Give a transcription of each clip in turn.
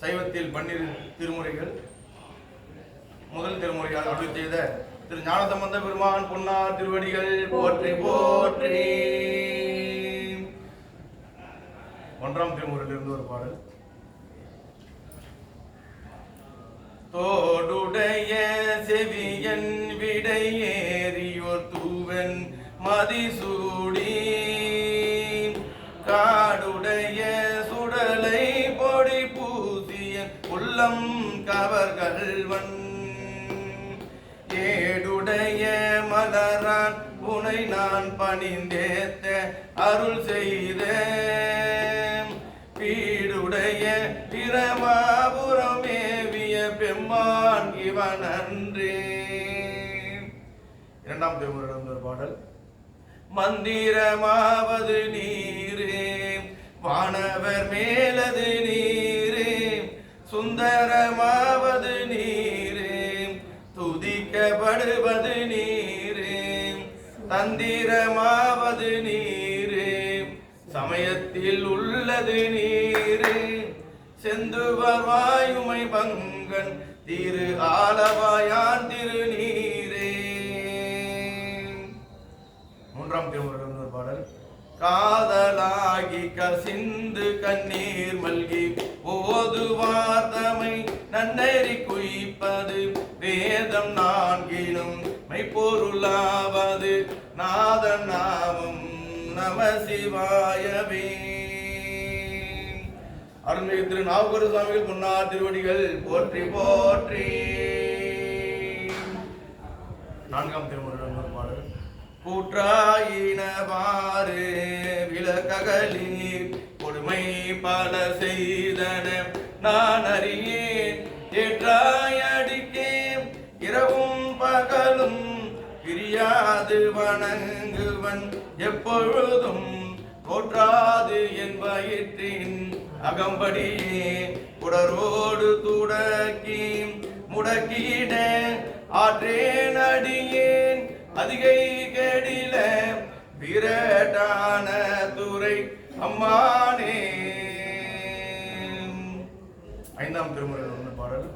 சைவத்தில் 12 திருமுறைகள் முதல் திருமுறையாக அருள் செய்த திரு ஞானசம்பந்த பெருமான் பொன்னார் திருவடிகள் போற்றி போற்றி. 1ஆம் திருமுறையிலிருந்து ஒரு பாடல். தோடுடைய செவியன் விடையேறியோர் தூவன் மதிசூடி காடுடைய சுடலை பொடி பூசிய உள்ளம் கவர்கள்வன் ஏடுடைய மலரான் புனை நான் பணிந்தேத்த அருள் செய்த பீடுடைய பிரமாபுரமேவிய பெம்மான் இவனன்றே. 2ஆம் திருமுறையிலிருந்து ஒரு பாடல். மந்திரமாவது நீரே வானவர் மேலது நீரே சுந்தரமாவது நீரே துதிக்கப்படுவது நீரே தந்திரமாவது நீரே சமயத்தில் உள்ளது நீரே செந்துவர் வாயுமை பங்கன் திரு ஆலவாயான் திருநீரே. 3ஆம் திருமுறையிலிருந்து ஒரு பாடல். காதலாகி கசிந்து கண்ணீர் மல்கி ஓதுவார் தமை நன்னெறி குய்ப்பது வேதம் 4லும் மெய்ப்பொருளாவது நாதன் நாமம் நம சிவாயவே. அருள்மிகு திரு நாவுக்கரு சுவாமிகள் பொன்னார் திருவடிகள் போற்றி போற்றி. 4ஆம் திருமுறையிலிருந்து ஒரு பாடல். கூற்றாயினவாறு விளக்ககலீர் கொடுமை பல செய்தன நான் அறியேன் ஏற்றாயடிக்கேன் இரவும் பகலும் பிரியாது வணங்குவன் எப்பொழுதும் போற்றாது என் வயிற்றின் அகம்படியே குடரோடு துடக்கி முடக்கிட ஆற்றேன் அடியேன் அதிகை கெடில விரட்டான துறை அம்மானே. 5ஆம் திருமுறையில் பாடல்.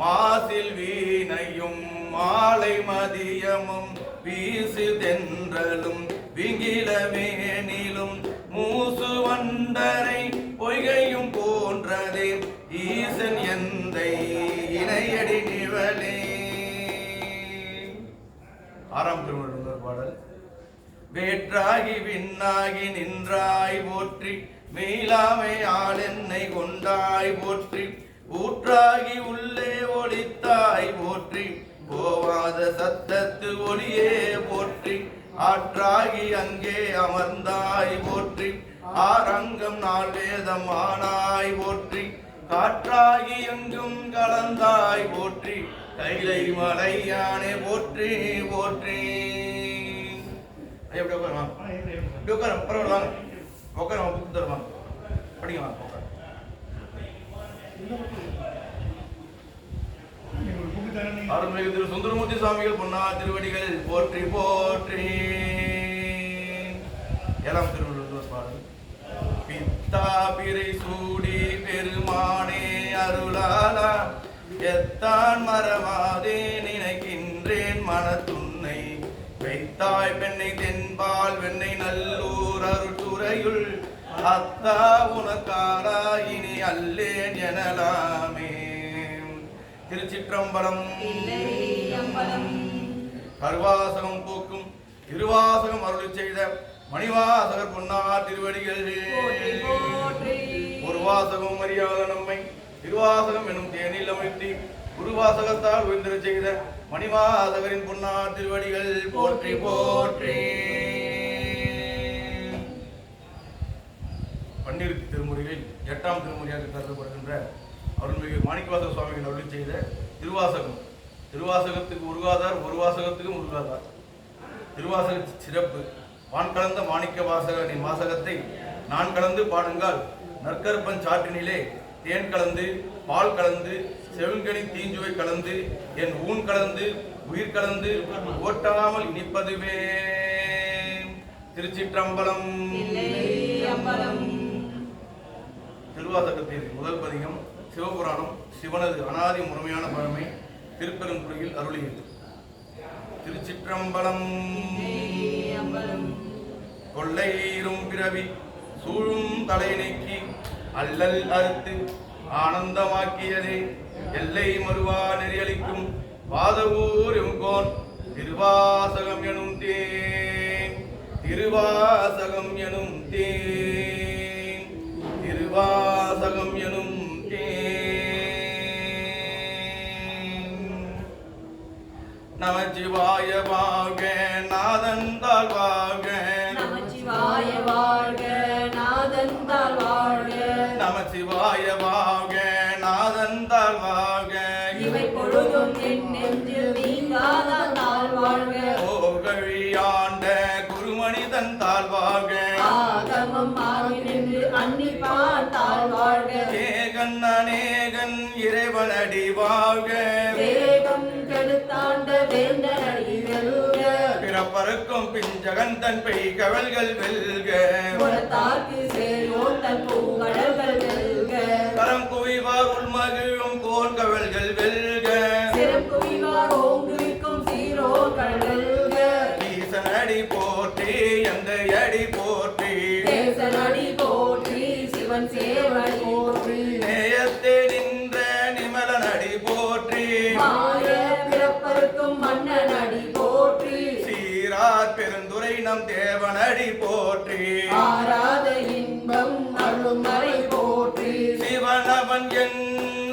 மாசில் வீணையும் மாலை மதியமும் வீசு தென்றலும் விங்கிலவேனிலும் மூசு வண்டரை பொய்கையும் போன்றதே ஈசன் எந்தை இணையடி நிவலே. 6ஆம் திருமுறையில் பாடல். வேற்றாகி விண்ணாகி நின்றாய் போற்றி மேலாமை ஆள் என்னை கொண்டாய் போற்றி ஊற்றாகி உள்ளே ஒளித்தாய் போற்றி போவாத சத்தத்து ஒளியே போற்றி ஆற்றாகி அங்கே அமர்ந்தாய் போற்றி ஆரங்கம் 4 வேதம் ஆனாய் போற்றி காற்றாகி எங்கும் கலந்தாய் போற்றி கைலை மலையானே போற்றி போற்றி. எப்படி உட்காருவாங்க இப்படி உட்கார பரவாயில்ல வாங்க உட்கார புக்கு தருவாங்க படிங்க வாங்க உட்கார. அருள்மிகு திரு சுந்தரமூர்த்தி சுவாமிகள் பொன்னார் திருவடிகள் போற்றி போற்றி. 7ஆம் திருமுறையில் பாடல். பித்தா பிறை சூடி பெருமானே அருளாலா எத்தான் மறவாதே நினைக்கின்றேன் மனத்துன்னை வைத்தாய் பெண்ணை தென்பால் வெண்ணை நல்லூர் அருட்டுறையுள் அத்தா உனக்காரா இனி அல்லேன் எனலாமே. திருச்சிற்றம்பலம். கருவாசகம் போக்கும் திருவாசகம் அருளி செய்த மணிவாசகர் பொன்னார் திருவடிகள். ஒரு வாசகம் அறியாத நம்மை திருவாசகம் எனும் தேனில் அமைத்தி குருவாசகத்தால் உயர்ந்திர செய்த மணிவாசகரின் பொன்னார் திருவடிகள் போற்றி போற்றி. 12 திருமுறைகளில் 8ஆம் திருமுறையாக கருதப்படுகின்ற அருள்மிகு மாணிக்கவாசக சுவாமிகள் அருளி செய்த திருவாசகம். திருவாசகத்துக்கு உருகாதார், ஒரு வாசகத்துக்கு உருகாதார். திருவாசக சிறப்பு. வான் கலந்த மாணிக்க வாசகனின் வாசகத்தை நான் கலந்து பாடுங்கால் நற்கற்பன் சாற்றினிலே தேன் கலந்து பால் கலந்து செவிங்கனி தீஞ்சுவை கலந்து என் ஊன் கலந்து உயிர் கலந்து ஓட்டாமல் இனிப்பதுவே. திருச்சிற்றம்பலம். திருவாசகத்தில் முதல் பதிகம் சிவபுராணம் சிவனது அனாதி முழுமையான பழமை திருப்பெருந்துறையில் அருளியது. திருச்சிற்றம்பலம். கொள்ளையீரும் பிறவி சூழும் தலை நீக்கி அல்லல் அறுத்து ஆனந்தமாக்கியதே எல்லை மறுவா நெறியளிக்கும் வாதவூர் எங்கோன் திருவாசகம் எனும் தேன். திருவாசகம் எனும் தேன். திருவாசகம் எனும் நமச்சிவாய வாழ்க நாதன் தாழ் வாழ்க. நமச்சிவாய வாழ்க நாதன் தாழ் வாழ்க. நமச்சிவாய வாழ்க நாதன் தாழ் வாழ்க. இவை பொழுதும் என் நெஞ்சில் நீங்காத தாழ் வாழ்க. ஓகழியாண்ட குருமனிதன் தாழ் வாழ்க. ஆகமம் ஆகி நின்று அன்னிப்பான் தாழ் வாழ்க. ஏகன் அநேகன் இறைவனடி வாழ்க. வேகம் கெடுத்தாண்ட வேந்தனடி வெல்க. பிறப்பருக்கும் பிஞ்சகன் தன் பெய் கவல்கள் வெல்க. புறத்தார்க்கு சேயோன் தன் பூங்கடல்கள் வெல்க. கரம் குவிவார் உள்மகிழும் கோன் கவல்கள் வெல்க. சிறம் குவிவார் ஓங்குவிக்கும் சீரோர்கள் வெல்க. ஈசனடி போற்றி எந்த அடி போற்றி. தேசனடி போற்றி சிவன் சேவடி போற்றி. நேயத்தே நின்ற நிமலனடி போற்றி. மாய பிறப்பருக்கும் மன்னனடி போற்றி. சீரார் பெருந்துரை நம் தேவனடி போற்றி. ஆராத இன்பம் அருளும் மறை போற்றி. சிவனவன் என்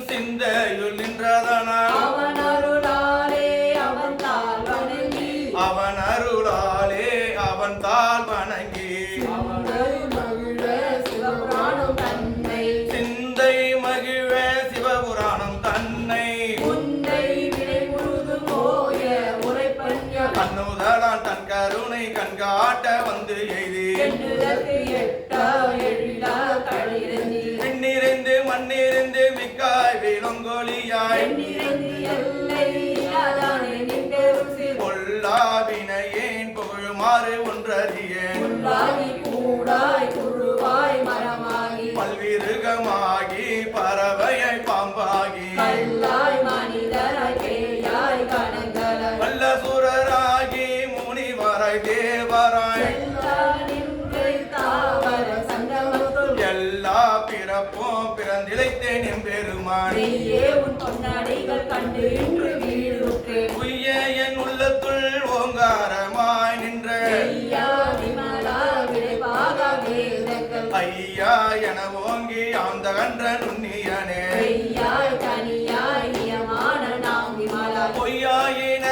சிந்தையுள் நின்றதனால் அவன் அருளாலே அவன் தாழ் வணங்கி. அவன் அருளாலே அவன் தாழ் வணங்கி. அவனை மகிழ சிவபுராணம் தன்னை. சிந்தை மகிழ சிவபுராணம் தன்னை. உன்னை வினை முழுதும் ஓய உரைப்பஞ்ச கண்ணுதலான் தன் கருணை கண்காட்ட வந்து எய்தி. எண்ணுதற்கு எட்டா எழிலா களிரஞ்சி. விண்ணிறைந்து மண்ணிறைந்து மிக்காய் விலங்கொலியாய். எண்ணிறந்து எல்லை இல்லாதானே நின்றருள் சிறு. பொல்லாவினையேன் புகழுமாறு ஒன்றறியேன். உள்ளாகி கூடாய் குருவாய் மரமாகி. பல்விருகமாகி பறவையை பாம்பாகி. கல்லாய் மனிதராய் பேயாய் கணங்களாய். வல்லசுரராகி முனிவராய் தேவராய். எல்லா நின்றை தாவர சங்கமத்துள். எல்லா பிறப்பும் பிறந்திழைத்தேன் எம்பெருமான். நீயே உன் பொன்னடிகள் கண்டு இன்று வீடுற்றேன். உய்ய என் உள்ளத்துள் ஓங்காரமாய் நின்ற ஐயா விமலா விரைவாக வேதங்கள். ஐயா என ஓங்கி ஆந்த கன்ற நுண்ணியனே. ஐயாய் தனியாய் நியமான நாம் விமலா. பொய்யாயின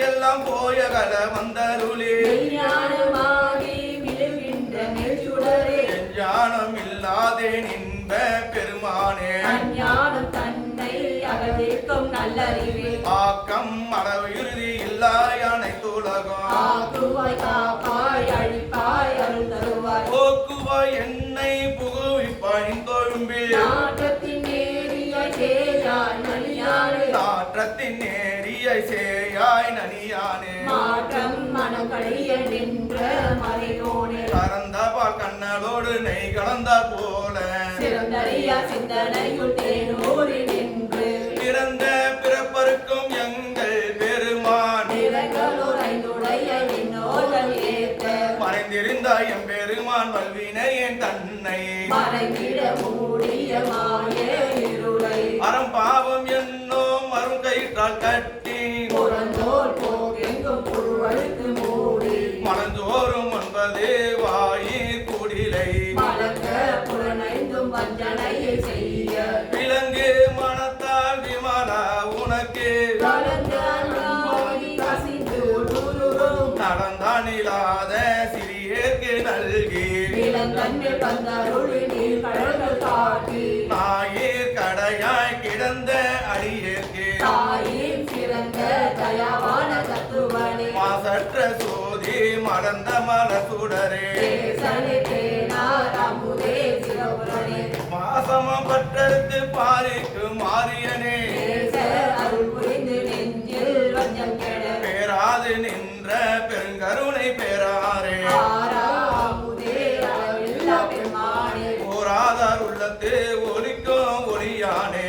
எல்லாம் போயகல வந்தருளே. மெய்ஞானமாகி விழுகின்ற மெய்ச்சுடரே. ஞானம் இல்லாதே நின்ப பெருமானே. அஞ்ஞானம் தன்னை அகழ்விக்கும் நல்லறிவே. ஆக்கம் அளவு இறுதி இல்லாய் அனைத்துலகம். ஆக்குவாய் காப்பாய் அழிப்பாய் அருள் தருவாய். போக்குவாய் என்னை புகுவிப்பாய் தொழும்பில். நாற்றத்தின் நேரியாய் சேயாய் நலியானே. நாற்றத்தின் நேரியை சேயாய் நனியானே. மாற்றம் மனக்கடிய நின்ற மறையோனே. கறந்தபால் கண்ணலோடு நெய் கலந்தார் போல. சிறந்தறியா சிந்தனையுள் தேனூரி நின்று. பிறந்த பிறப்பருக்கும் எங்கள் பெருமான். நிறங்களோர் ஐந்துடைய விண்ணோர்கள் ஏத்த. மறைந்திருந்தாய் எம்பெருமான் வல்வினையேன் தன்னை. மறைந்திட மூடிய மாய இருளை. அறம் பாவம் என்னும் அரும் கயிற்றால் கட்டி. புறந்தோல் போகெங்கும் புழுவழுக்கு மூடி. மனந்தோறும் ஒன்பது வாயிற் குடிலை. மலங்க புலனைந்தும் வஞ்சனையை செய்ய. விலங்கு மனத்தால் விமலா உனக்கு. கலந்த அன்பாகி கசிந்து உருளும். நடந்தானில்லாத சிறியேற்கு நல்கி. விலங்கண்ணில் வந்தருளி நீர் கடல்கள் காட்டி. நாயிற் கடையாய் கிடந்த அடியேற்கு. தாயின் சிறந்த தயாவான தத்துவனே. மாசற்ற சோதி மலர்ந்த மலசுடரே. தேசனே தேனார் அமுதே சிவபுரனே. மாசமம் பற்றெடுத்து பாரிக்கு மாரியனே. தேச அருள் புரிந்து நெஞ்சில் வஞ்சம் கெட. பேராது நின்ற பெருங்கருணை பேராரே. ஆரா அமுதே அளவில்லா பெருமானே. போராதார் உள்ளத்து ஒலிக்கும் ஒளியானே.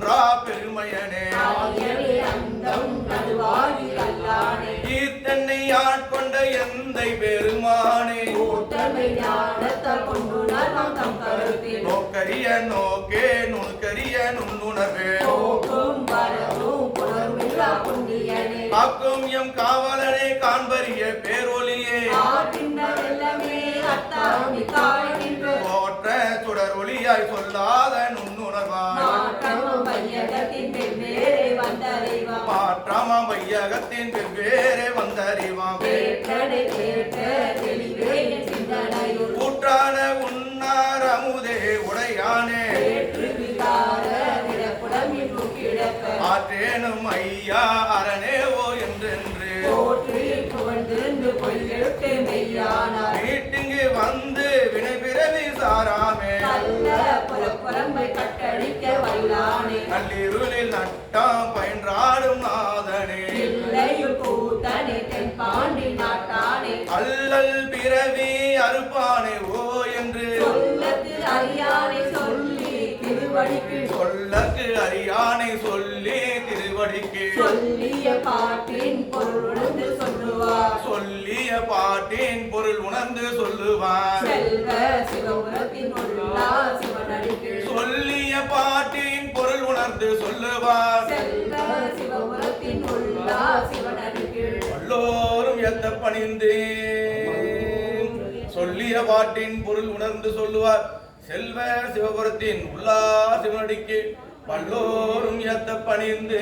தோன்றா பெருமையனே ஆயனே அந்தம் நடுவாகி அல்லானே ஈத்தன்னை ஆட்கொண்ட எந்தை பெருமானே கூட்டமை ஞானத்தால் கொண்டுணர்வாம் தம் கருத்தில் நோக்கரிய நோக்கே நுண்கரிய நுண்ணுணர்வே போக்கும் வரவும் புணர்வில்லா புண்ணியனே காக்கும் எம் காவலனே காண்பரிய பேரொலியே ஆற்றின்னர் எல்லாமே அத்தாமி காய்கின்ற போற்ற சுடர் ஒளியாய் சொல்லாத நுண்ணுணர்வாய் மாற்றமும் வையகத்தின் வெவ்வேறே வந்தறிவாம் மாற்றாம வையகத்தின் வெவ்வேறு வந்தறிவாம் கேட்டடை கேட்ட தெளிவே என் சிந்தனையுள் கூற்றான உன்னார் அமுதே உடையானே ஏற்று விகார விடப்புடமின் கிடக்க ஆற்றேனும் ஐயா அரணே ஓ என்றென்று போற்றி புகழ்ந்திருந்து பொய்யெழுத்து மெய்யானார் வீட்டிங்கு வந்து வினை பிறவி சாராமே நல்ல புறப்புறம்பை கட்டளிக்க வல்லானே நள்ளிருளில் நட்டாம் பயின்றாடும் நாதனே இல்லையும் கூத்தனே தென்பாண்டி நாட்டானே அல்லல் பிறவி அறுப்பானே ஓ என்று சொல்லத்து அறியானை சொல்லி திருவடிக்கு சொல்லக்கு அறியானை சொல்லி திருவடிக்கு சொல்லிய பாட்டின் பொருளுந்து சொல்லுவார் சொல்லிய பாட்டின் பொருள் உணர்ந்து சொல்லுவார் செல்வ சிவபுரத்தின் உள்ளா சிவனடிக்கு சொல்லிய பாட்டின் பொருள் உணர்ந்து சொல்லுவார் செல்வ சிவபுரத்தின் உள்ளா சிவனடிக்கு எல்லோரும் எத்த பணிந்து சொல்லிய பாட்டின் பொருள் உணர்ந்து சொல்லுவார் செல்வ சிவபுரத்தின் உள்ளா சிவனடிக்கு பல்லோரும் ஏத்த பணிந்து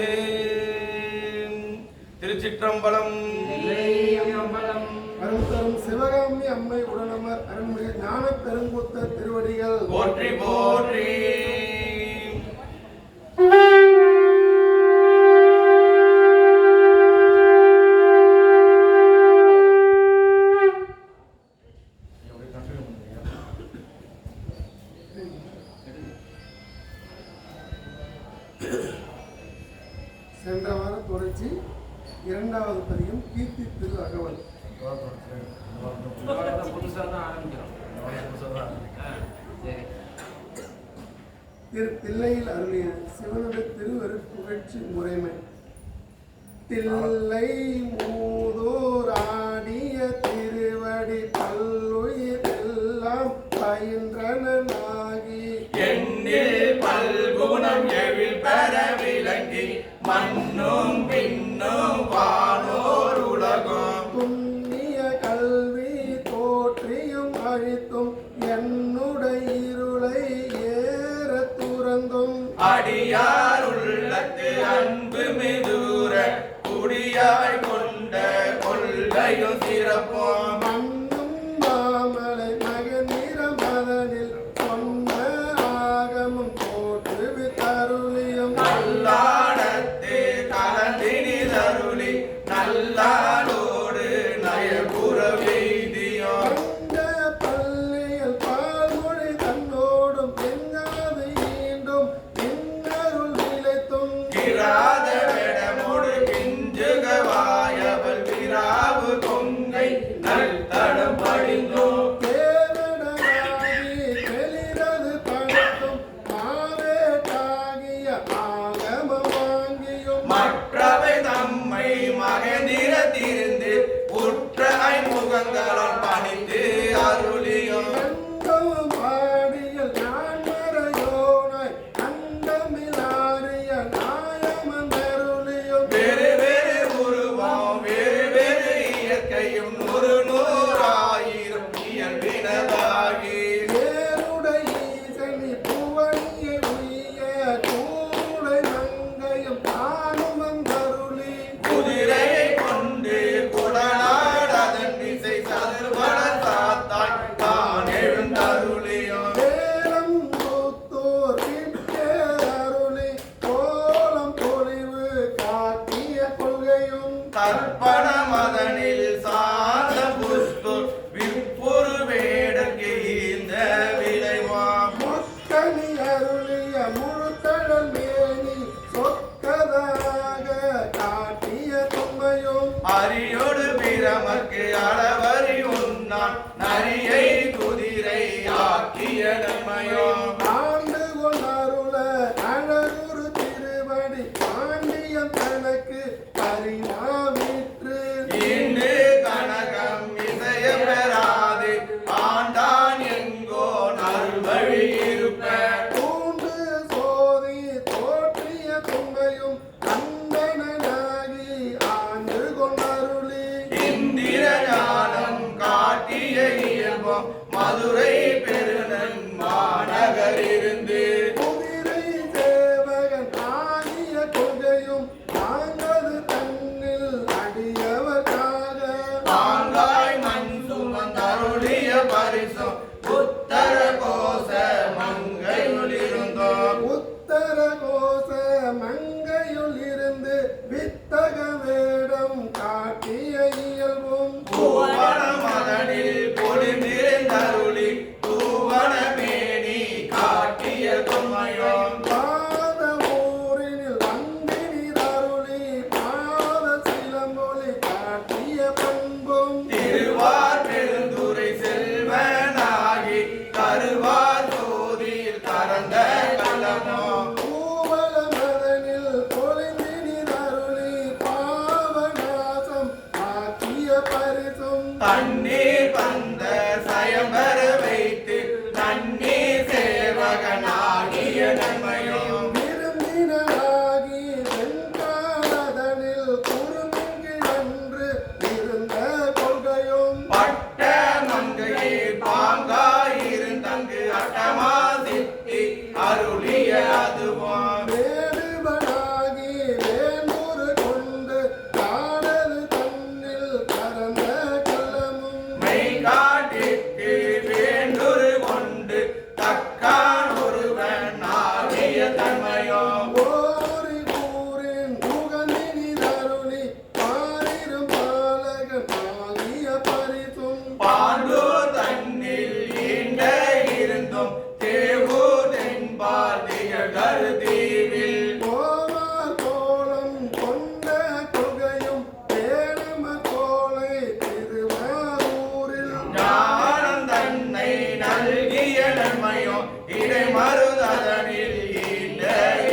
திருச்சிற்றம்பலம் அருள்தரும் சிவகாமி அம்மை உடனமர் அருள்மிகு ஞான பெருங்குத்த திருவடிகள் போற்றி போற்றி சென்ற வார தொடர்ச்சி இரண்டாவது பதியம் கீர்த்தி திரு அகவல். திரு தில்லையில் அருளிய சிவனுடைய திருவரு புகழ்ச்சி முறைமை. தில்லை மூதோர் ஆடிய திருவடி பல்லுயிர் எல்லாம் பயின்றனாகி எண்ணில் பல்குணம் எழில் பெற விளங்கி மண்ணும் பின்னும் வானோர் உலகம் துண்ணிய கல்வி தோற்றியும் அழித்தும் என்னுடைய இருளை ஏற துறந்தும் அடியார் உள்ளத்து அன்பு மிதூர குடியாய் கொண்ட கொள்கையும் சிறப்போம் மண்ணும் மாமலை மகநிற மதனில் சொன்ன ஆகமும் தோற்று தருளியும் நல்லாடத்து கலந்தினிதருளி நல்லாளோடு நயபுற வெய்தியோம் அந்த பள்ளியில் பால்மொழி தன்னோடும் எங்காது ஈண்டும் இன்னருள் நிலைத்தும் கிராத விடமோடு கிஞ்சுக வாயவள் விராவு கொங்கை நல் தடம் படிந்தோம் தேவனாகி வெளிரது படைத்தும் மாவேட்டாகிய ஆகம வாங்கியும் மற்றவை நம்மை மகந்திர திருந்து உற்ற ஐமுகங்களால் பணித்து அருளியும் அங்கம் பாடியல் நான் மறையோனாய் அண்டமிலாரிய நாயமந்தருளியும் வேறு வேறு உருவம் வேறு வேறு இயற்கையும் நூறு நூறாயிரம் இயல்பினதாகி வேருடைய ஈசனி புவனியை உய்ய கூடை மங்கையும் தானும் வந்தருளி குதிரையை கொண்டு குடநாடு அதன் திசை சதுர்வன சாத்தாய் தண்ணீர் வந்த சயம்பர வைத்து தண்ணீர் சேவகனாகிய நன்மையும் விருந்தினராகி வெண்காலதனில் குறுங்கி அன்று இருந்த கொள்கையும் பட்ட மங்கையில் பாங்காயிருந்தங்கு அட்டமா சித்தி அருளிய அதுவும் வேடுவனாகி வேந்தூர் கொண்டு காடல் தன்னில் கறந்த கள்ளமும் மெய்காட்டிற்கு வேண்டுரு கொண்டு தக்கான் ஒருவன் ஆகிய தன்மையும் ஓரி ஊரின் முகனினி தருணி பாரிரும் பாலகன் ஆகிய பரிசும் பாண்டு தன்னில் ஈண்ட இருந்தும் தேவு தென்பால் திகழ் தீவில் கோவார் கோலம் கொண்ட கொள்கையும் தேனம கோலை திருவாரூரில் ஞானம் தன்னை நல்கிய நன்மையும் இடைமருதனில் ஈண்ட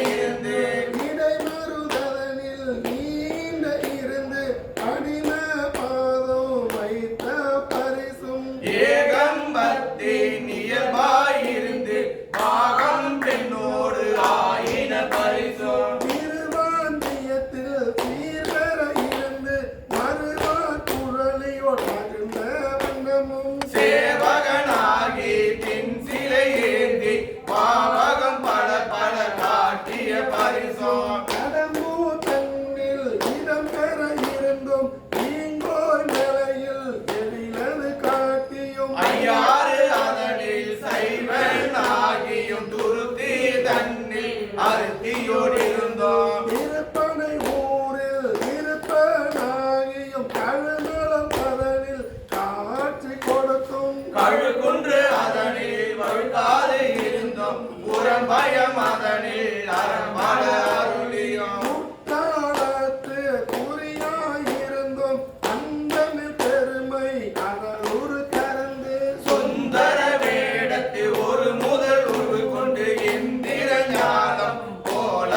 இருந்து இடைமருதனில் நீண்ட இருந்து அடிம பாதம் வைத்த பரிசும் ஏகம்பத்தி நியல்பாயிருந்து பாகம் பெண்ணோடு ஆயின பரிசும் திருவாந்தியத்தில் சீர்வர இருந்து மறுவார் குழலியோர் மகிழ்ந்த வண்ணமும் சேவகனாகி பின் சிலை ஏந்தி பாவகம் பல பல காட்டிய பரிசும் கடம்பூ தன்னில் இடம் பெற இருந்தும் நீங்கோர் நிலையில் எழிலது காட்டியும் ஐயாறு அதனில் சைவனாகியும் துருத்தி தன்னில் அருத்தியோடிருந்தோம் இருப்பனை ஊரில் இருப்பனாகியும் கழுநலம் அதனில் காட்சி கொடுத்தும் கழுகுன்று அதனில் வழுக்காது இருந்தோம் புறம்பயம் அதனில் அறம்பல அருளியும் முத்தாளத்து குறியாயிருந்தும் அந்தமில் பெருமை அதலொரு கரந்து சுந்தர வேடத்து ஒரு முதல் உருவு கொண்டு இந்திர ஞானம் போல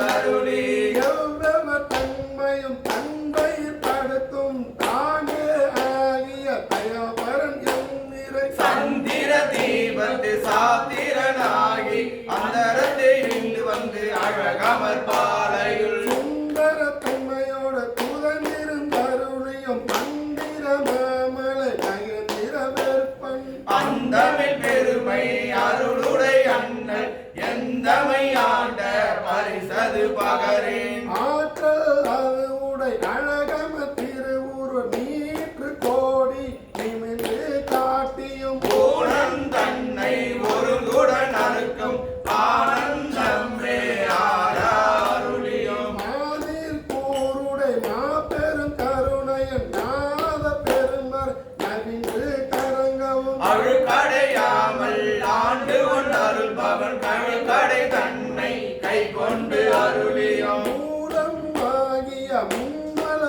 அருளி எவ்வளவு தன்மையும் தன்மையில் படுத்தும் தானே ஆகிய தயபரன் எம்மிரை சந்திர தீபத்து சாத்திரனாகி அந்தரத்தை இன்று வந்து அழகமர் பாலையுள் சுந்தர தன்மையோட துதனிருந்தருளியும் மந்திர மாமலை நயந்திர வெற்பன் அந்தமிழ் பெருமை அருளுடை அண்ணல் எந்தமை ஆண்ட பரிசது பகரேன் ஆற்றல் அது உடை அழகம திருவுரு நீற்று கோடி நிமிந்து காட்டியும் பூணம் தன்னை ஒருங்குடன் அறுக்கும் ஆனந்தமே ஆராருளியும் மாதில் கூருடை மாபெரும் கருணையன் நாத பெருமர் நவின்று கரங்கவும் அழுக்கடையாமல் ஆண்டு கொண்டு அருள்பவன் கழுக்கடை தன்னை கை கொண்டு அருளியும் மூலம் ஆகிய மும்மல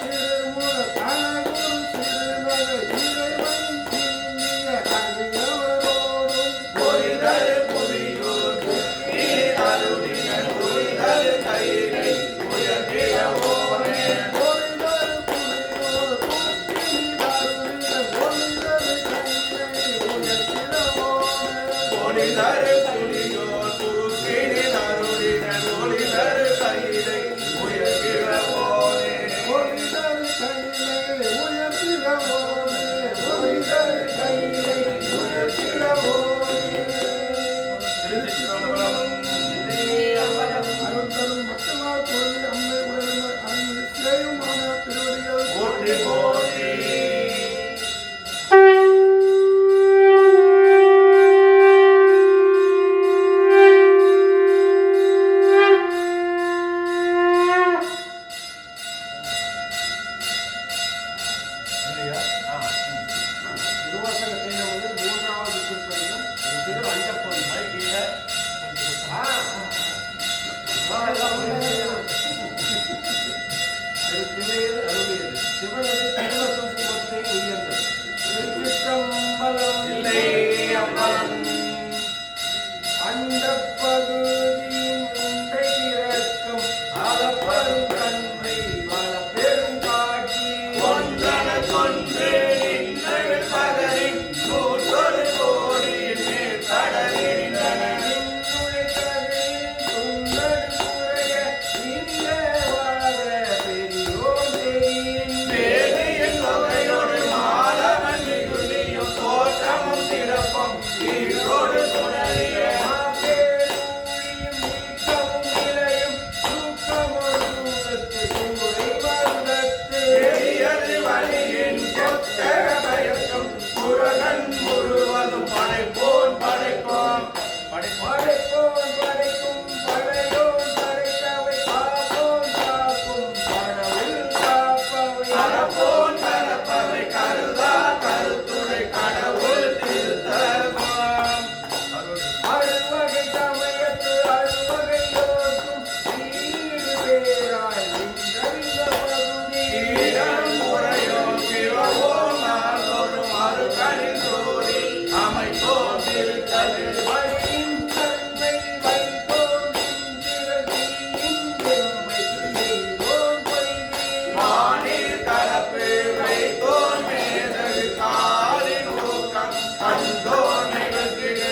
திருமுக கனகுரு திருநகை இறைவன் இந்திய அணியவரோடும் பொறிதரு புலியூர் புத்தி அருளினர் பொறிதரு கையிலை உயர்த்திடவோனே பொறிதரு புலியோர் புத்தி அருளினர் பொறிதரு கையிலை உயர்த்திடவோனே பொறிதரு புலியூர் புத்தி அருளினர் பொறிதரு கையிலை உயர்த்திடவோனே பொறிதரு கையிலை உயர்த்திடவோனே பொறிதரு கையிலை உயர்த்திடவோனே திருச்சிற்றம்பலம். அருள்தரும் மக்களால் பொருள் அம்மை உடனமர் அருள் சிறையுமான திருவடிகள் போற்றி போற்றி. இல்லையா? திருவாசகத்தில் வந்து மூன்றாவது திருப்பதியும் திரு அஞ்சப்பொருள் மைக் இல்ல. திருச்சிலையில் அருளியது சிவனது திருவசம் சுமத்தை உயர்ந்தது திருச்சிற்றம்பலம் இல்லை அம்பலம். அண்டப் பகுதியின் உண்டை இறக்கம் அளப்பரும் தன்மை வளப்பெரும் காட்சி ஒன்றன கொன்று நின்றகள் பகரின் நூற்றொரு கோடியின் மேல் கடலின்றன. வேதியின் தொகையொடு மாலவன் மிகுதியும் தோற்றமும் சிறப்பும் ஈரோடு துணரிய பெரியது வழியின் கொத்தக பயக்கும் முருகன் முழுவதும் படைப்போன் படைப்போம் பரப்போன் பரப்பவை கருதா கருத்துடை கடவுள் திருத்தலம். அறுவகை சமயத்து அறுவகை யோக்கும் ஈடு பேராய் நின்றவிந்த பகுதி ஈரம் முறையோன் சிவவோன் நாள்தோறும் அருகனின் சோதி அமைப்போன் திருத்தலில் வழியின் தன்மை வைத்தோன் திரதியின் பெருமை செய்வோன் பொய்தி வானில் கலப்பு வைத்தோன் மேதகு காலின் ஊக்கம் கண்டோன் நிகழ்த்திடு.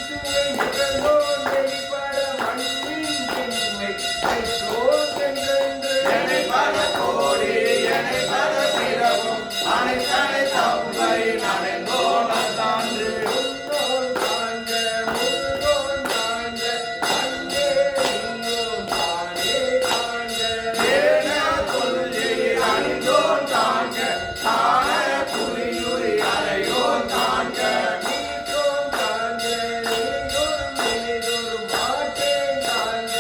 சுவை நிகழ்ந்தோன் வெளிப்பட மண்ணின் பெண்மை வைத்தோன் என்றென்று என்னை பல கோடி என்னை பல பிறவும் அனைத்தனை தம்பை நனைந்தோன் அத்தான்று. முன்னோன் காண்க முன்னோன் காண்க அங்கே நின்னோன் தானே காண்க ஏன கொல்லி அணிந்தோன் காண்க தான புலியுரி அறையோன் காண்க. நீத்தோன் காண்க நீதோறும் நினைதோறும் மாட்டேன் காண்க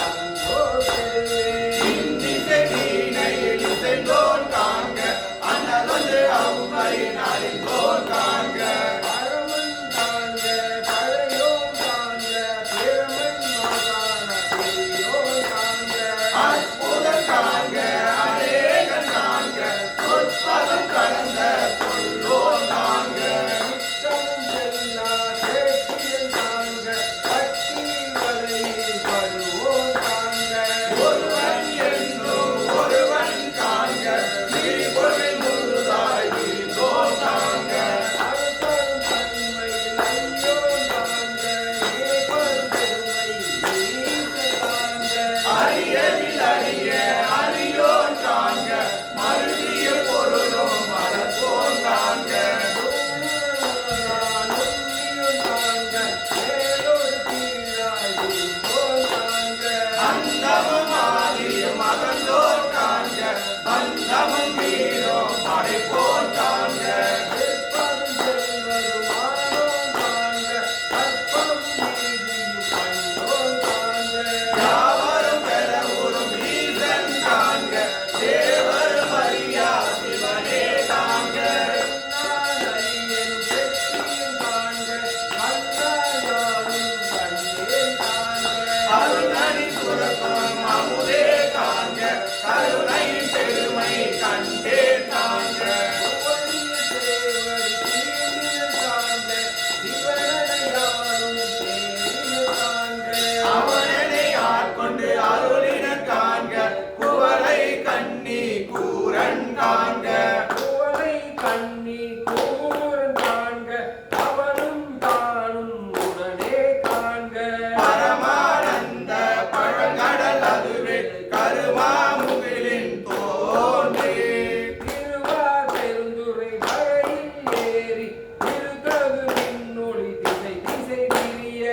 அங்கோ செல்வே இந்திசை வீணை கருணை பெருமை கண்டே தாங்க அவனனை ஆட்கொண்டு அருளின காண்க குவளை கண்ணி கூரன் காண்க குவளை கண்ணி கூரன் காண்க அவனும் தானும் உடனே காண்க பரமானந்த பழங்கடல் அதுவே கருமாமுகிலின் தோன்றி திருவார் பெருந்துறை மழையில் ஏறி திருத்தகு மின்னொளி திசை திசை திரிய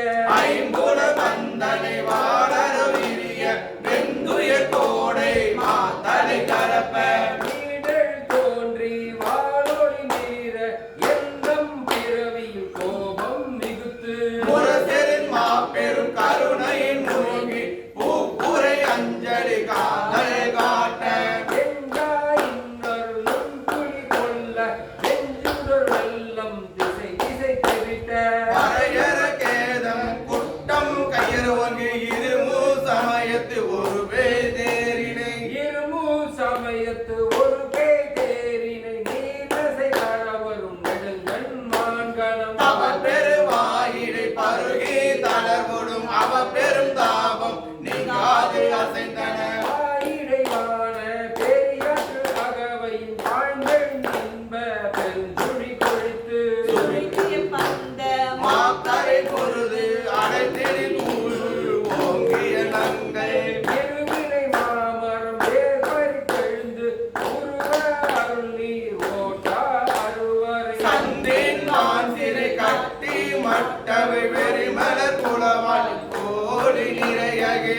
ஐம்புல வந்தனை வாழற விரிய வெந்துயர் கோடை மாத்தலை கரப்ப நீடல் தோன்றி வாளொளி மீற எந்தம் பிறவியில் கோபம் மிகுத்து முரசெரின் மாபெரும் கருணையின் மூழ்கி பூப்புரை அஞ்சலி காதல் காட்ட எங்காயின்னருளும் துளி கொள்ள நெஞ்சுடர் வெள்ளம் திசை திசை தெரித்த வரையற கேதம் குட்டம் கயிறு ஒன்று இருமூ சமயத்து ஒரு பேதேரினை இருமூ சமயத்து ஒரு பேய் தேரினை நீலசை தரவரும் நெடுங்கண் மான்கணம் அவ பெருவாயிடை பருகி தளர்வொடும் அவ பெரும் தாபம் நீங்காது அசைந்தன ஆயிடைவான பெரியாற்று அகவையின் வாழ்ந்தெண் இன்ப பெருஞ்சுழி கொழித்து சுழித்திய பந்த மாக்கரை பொருது அடைத்திடில் ஊழ் ஓங்கிய நங்கை இருவினை மாமரம் வேர்பறி தெழுந்து உருவ அருள் நீர் ஓட்டா அருவரை சந்தின் மாசிரை கட்டி மட்டவை வெறிமலர் குளவாள் கோடி நிறையகே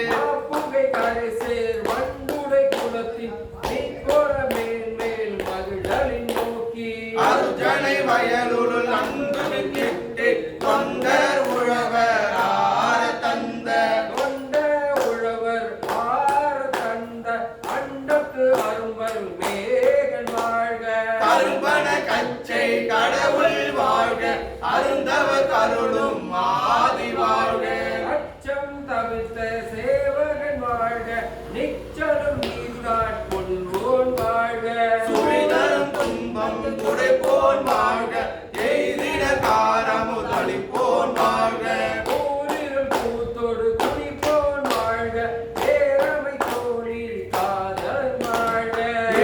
புகை கரை சேர் வண்டுடை குலத்தின் நீக்கோர மேன்மேல் மகிழலின் நோக்கி அர்ஜனை வயலுள் அன்பு கிட்டு தொண்டர் உழவர் ஆர தந்த கொண்ட உழவர் ஆர தந்த அண்டத்து அரும்பல் மேகன் வாழ்க கரும்பன கச்சை கடவுள் வாழ்க அருந்தவர் கருளும் ஆதி வாழ்க அச்சம் தவிர்த்த சேவகன் வாழ்க நிச்சலம் நீர்நாட் கொள்வோன் வாழ்க சுழிதரும் துன்பம் துடைப்போன் வாழ்க எய்திட காரமு தளிப்போன் வாழ்க ஊரில் கூத்தோடு குடிப்போன் வாழ்க பேரமை தோழில் காதல் வாழ்க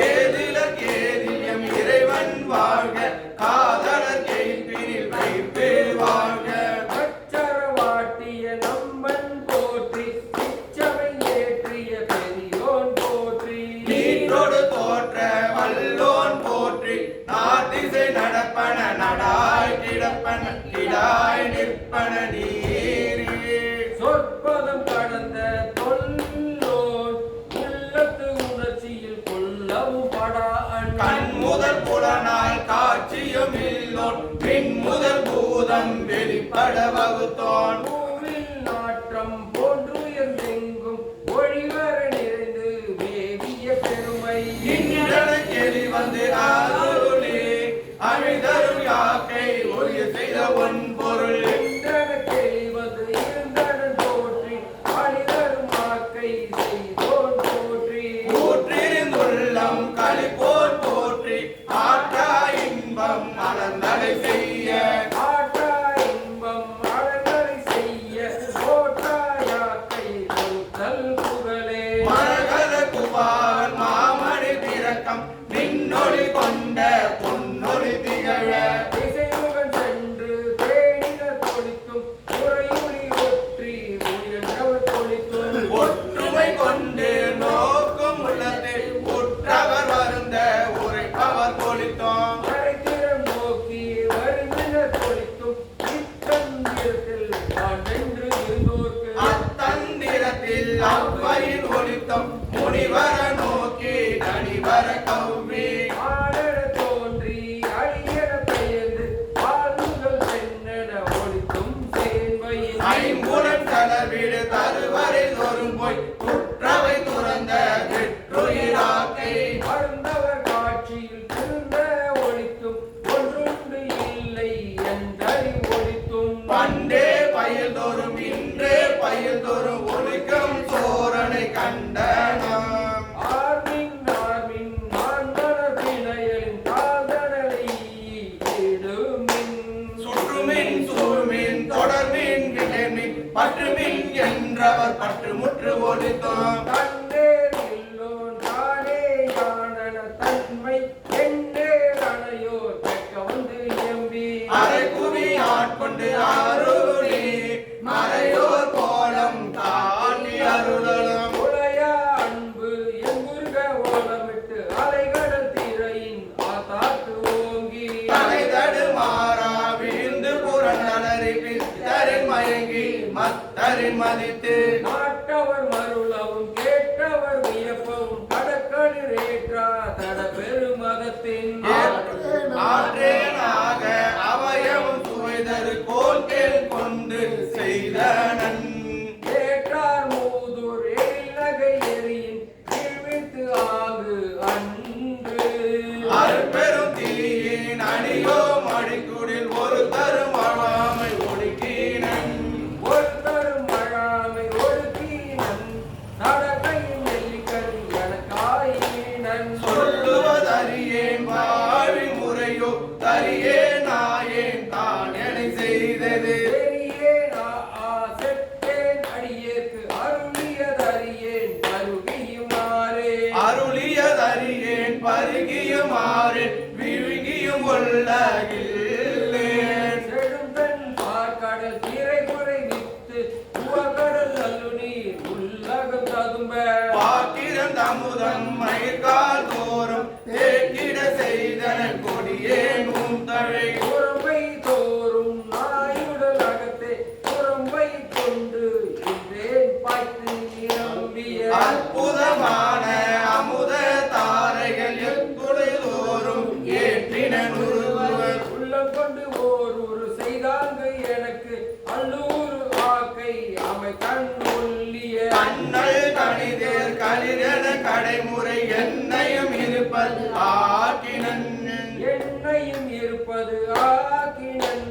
ஏதில கேதியம் இறைவன் வாழ்க காதலர் கேட்பினில் வைப்பே வாழ்க அச்சர வாட்டிய நம்பன் போற்றி இச்சவை ஏற்றிய பெரியோன் போற்றி நீற்றோடு தோற்ற வல்லோன் போற்றி நாட்டிசை நடப்பன நடாய் கிடப்பன கிடாய் நிற்பன நீரே சொற்பதம் கடந்த தொல்லோன் உள்ளத்து உணர்ச்சியில் கொல்லவும் படா கண் முதல் புலனாய் காட்சியும் இல்லோன் பின் முதல் பூதம் வெளிப்பட வகுத்தோன் பூவில் நாற்றம் போன்றுயர்ந்தெங்கும் ஒளிவர நிறைந்து வேவிய பெருமை இன்றன கேள்வி வந்து அருளே அமிழ்தரும் யாக்கை ஒளிய செய்த ஒன் பொருள் இன்றன கேள்வது இருந்தடன் போற்றி அழிதரும் ஆக்கை செய்தோன் போற்றி ஊற்றிருந்துள்ளம் களிப்போர் போற்றி ஆற்றா இன்பம் மலர்ந்தடை செய்ய ஆற்றா இன்பம் அழகரை செய்ய போற்றாயாக்கை கொடுத்தல் புகழே மரகத குவார் மாமணி திறக்கம் மின்னொளி கொண்ட மதித்து நாட்டவர் மருளவும் கேட்டவர் வியப்பவும் கடற்களில் ஏற்றா தட பெருமதத்தின் ஆற்றேனாக அவயவும் சுவைதரு கோல்கேள் கொண்டு செய்தனன் ஏற்றார் மூதூர் எழிலகை எரியின் கீழ்வித்து ஆகு அன்று அருட்பெரும் தீயின் அணியோ மடிக்குடில் ஒரு தரும் அழாமை ஒடுக்கினன் ஒரு தரும் மழாமை ஒடுக்கினன் நடக்கையின் நெல்லிக்கண் எனக்காயினன் சொல்லுவதறியேன் வாழி முறையோ தரியே நாயேன் தான் என செய்தது பெரியேன் செட்டேன் அடியேற்கு அருளியதறியேன் அருகியுமாறே அருளியதறியேன் பருகியுமாறு விழுகியும் உள்ளகில்லேன் செழுந்தன் பார்க்கடல் திரை குறை வித்து உவகடல் நல்லு நீர் உள்ளகம் ததும்ப பாக்கிரம் தமுதம் மயிர்கால் தோறும் தேக்கிட செய்தன கொடியேனும் தழை குரம்பை தோறும் நாயுடல் அகத்தே குரம்பை கொண்டு என்றேன் பாய்த்து நிரம்பிய அற்புதமான அமுத தாரைகள் எத்துளை தோறும் ஏற்றின நுறுவர் உள்ளம் கொண்டு ஓர் ஒரு செய்தாங்கு எனக்கு அல்லூர் ஆக்கை அமை கண் ஒல்லிய கண்ணல் கணிதேர் களிரென கடைமுறை என்னையும் இருப்பது ஆக்கினன் என்னையும் இருப்பது ஆக்கினன்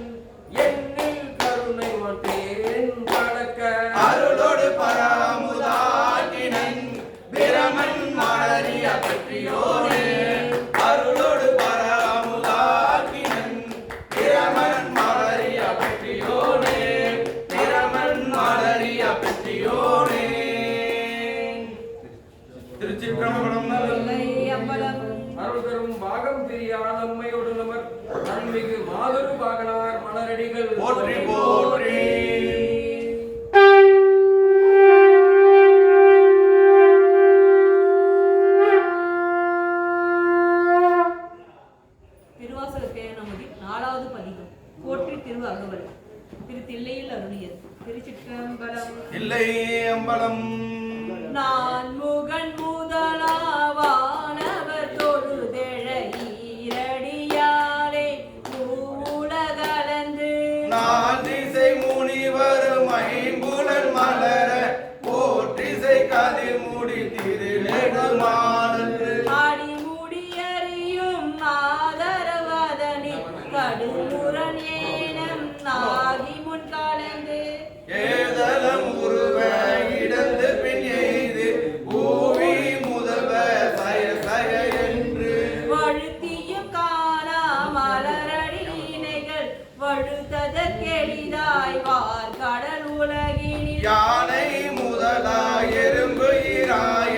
என்னில் கருணை ஒன்றேன் கடக்க அருளோடு பராமுதாக்கினன் பிரமன் மலரிய பற்றியோனே அருளோடு பராமுதாக்கினன் பிரமன் மலரிய பற்றியோனே பிரமன் மலரிய பற்றியோனே திருச்சிற்றம்பலம் அருள் தரும் பாகம் திரியான அம்மையோடு நமர் அருள்மிகு மாதொரு பாகனார் மலரடிகள் போற்றி போற்றி திருவாசகத்தே நமது 4வது பதிகம் போற்றி திரு அகவல் திரு தில்லையில் அருளியது திருச்சிற்றம்பலம். இல்லை அம்பலம் நான் முகன் முதலாவானவர் தொழுதெழ ஈரடியாலே மூலகலந்து நான் திசை முனிவரும் ஐம்புலன் மலர போற்றிசை கதிர் முடி திருநெடுமானன்று அடிமுடியறியும் ஆதரவதனில் கடுமுரண் ஏனம் நாகி முன் கலந்து ஏதலம் உருவ இடந்து பின் எய்து பூவி முதல்வ சய சய என்று வழுத்தியும் காணா மலரடியினைகள் வழுத்ததற்கெளிதாய் வார் கடல் உலகினில் யானை முதலா எறும்பு இராய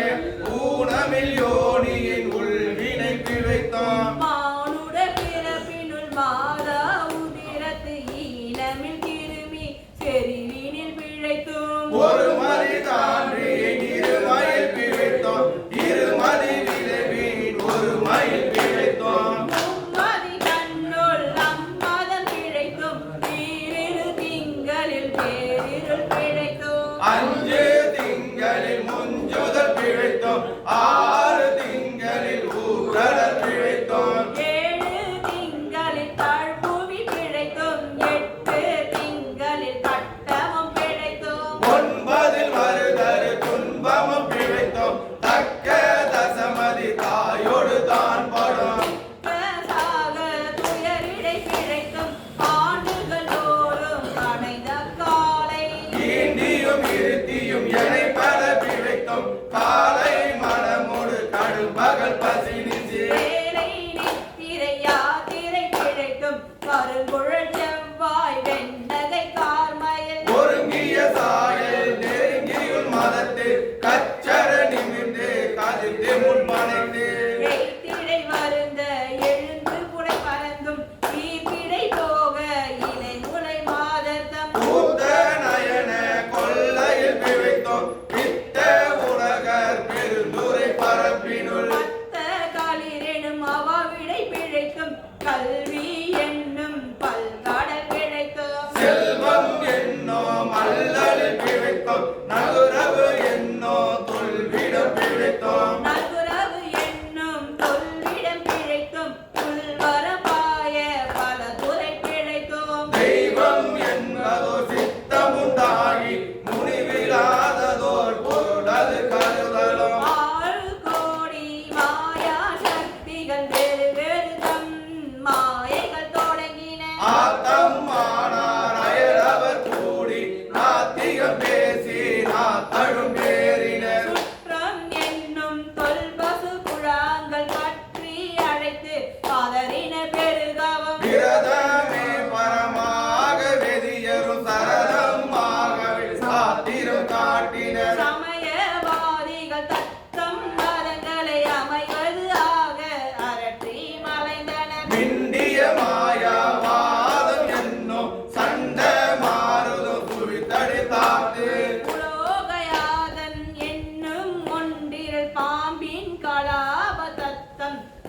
ஊனமில் யோனியின் உள்வினை பிழைத்தான் மானுட பிறப்பினுள் மாதா உதிரத்து ஈனமில் கிருமி செறிவினில் பிழைத்தும் ஒரு மதி தாண்டி இருமயில் பிழைத்தோம் இருமதி விளைவின் ஒரு மயில் பிழைத்தோம் மும்மதி கண்ணுள் அம்மதம் பிழைத்தும் ஈரிரு திங்களில் பேரிருள் பிழைத்தும் அஞ்சு திங்களில் முஞ்சுதல் பிழைத்தோம் ஆறு திங்களில் ஊரடல் பிழைத்தோம் ஏழு திங்களில் தாழ்பூமி பிழைத்தும் எட்டு திங்களில் கட்டமும் பிழைத்தும் ஒன்பதில் வருதரு துன்பமும் பிழைத்தோம் தக்க தசமதி தாயோடு தான் படும் சாக துயரிடை பிழைத்தும் ஆண்டுகள் தோறும் அடைந்த காலை ஈண்டியும் இருத்தியும் எனை பல பிழைத்தோம் காலை மனமோடு கடும் பகல் பசி நிசி வேலை நித்திரை யாத்திரை பிழைத்தும் கருங்குழல் செவ்வாய் வெண்ணகை கார்மயல் ஒருங்கிய சாயல் நெருங்கியுள் மதத்து கச்சர நிமிர்ந்து கதிர்த்து முன்பனைத்து வெய்திடை வருந்த எழுந்து புடை பறந்தும் தீர்ப்பிடை போக இலை முலை மாதத்தம் பூத்த நயன கொல்லையில் பிழைத்தோம் பித்த உலகர் பெருந்துரை பரப்பினுள் பத்த காலிரெனும் அவாவிடை பிழைத்தும் கல்வி என்னும்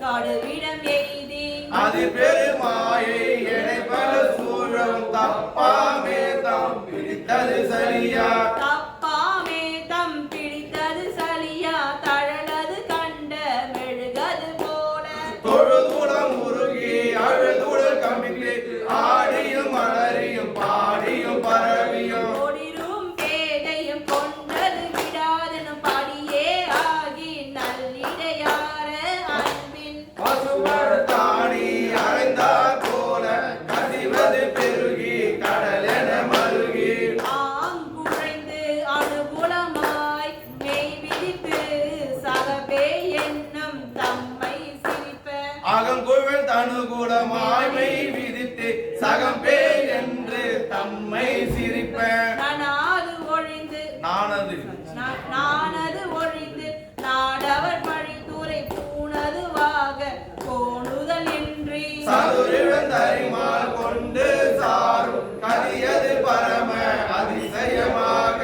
காடுவிடம் எய்தி அது பெருமாயை இணைப்பல சூழம் தப்பாமே தாம் பிடித்தது சரியா தப்பாமே தம் பிடித்தது சலியா தழலது கண்ட மெழுகது போல தொழுதுடம் உருகி அழுதுடல் கமிழ்ந்து ஆடியும் மலரியும் பாடியும் பரவியும் ஓடிரும் பேதையும் கொண்டது விடாதனும் படியே ஆகி நல்லிடையார அன்பின் பசுவர் தாணி அறைந்தார் போல கசிவது பெருகி கடலென மருகி ஆங்குழைந்து அனுகூலமாய் மெய் விதித்து சகபே என்னும் தம்மை சிரிப்ப அகங்குழல் தனுகூலமாய்மை விதித்து சகம்பே என்று தம்மை சிரிப்ப நானாது ஒழிந்து நானது நானது ஒழிந்து நாடவர் பழித்துரை பூணதுவாக கோணுதல் இன்றி சதுரிழந்தரிமால் கொண்டு சாரும் கதியது பரம அதிசயமாக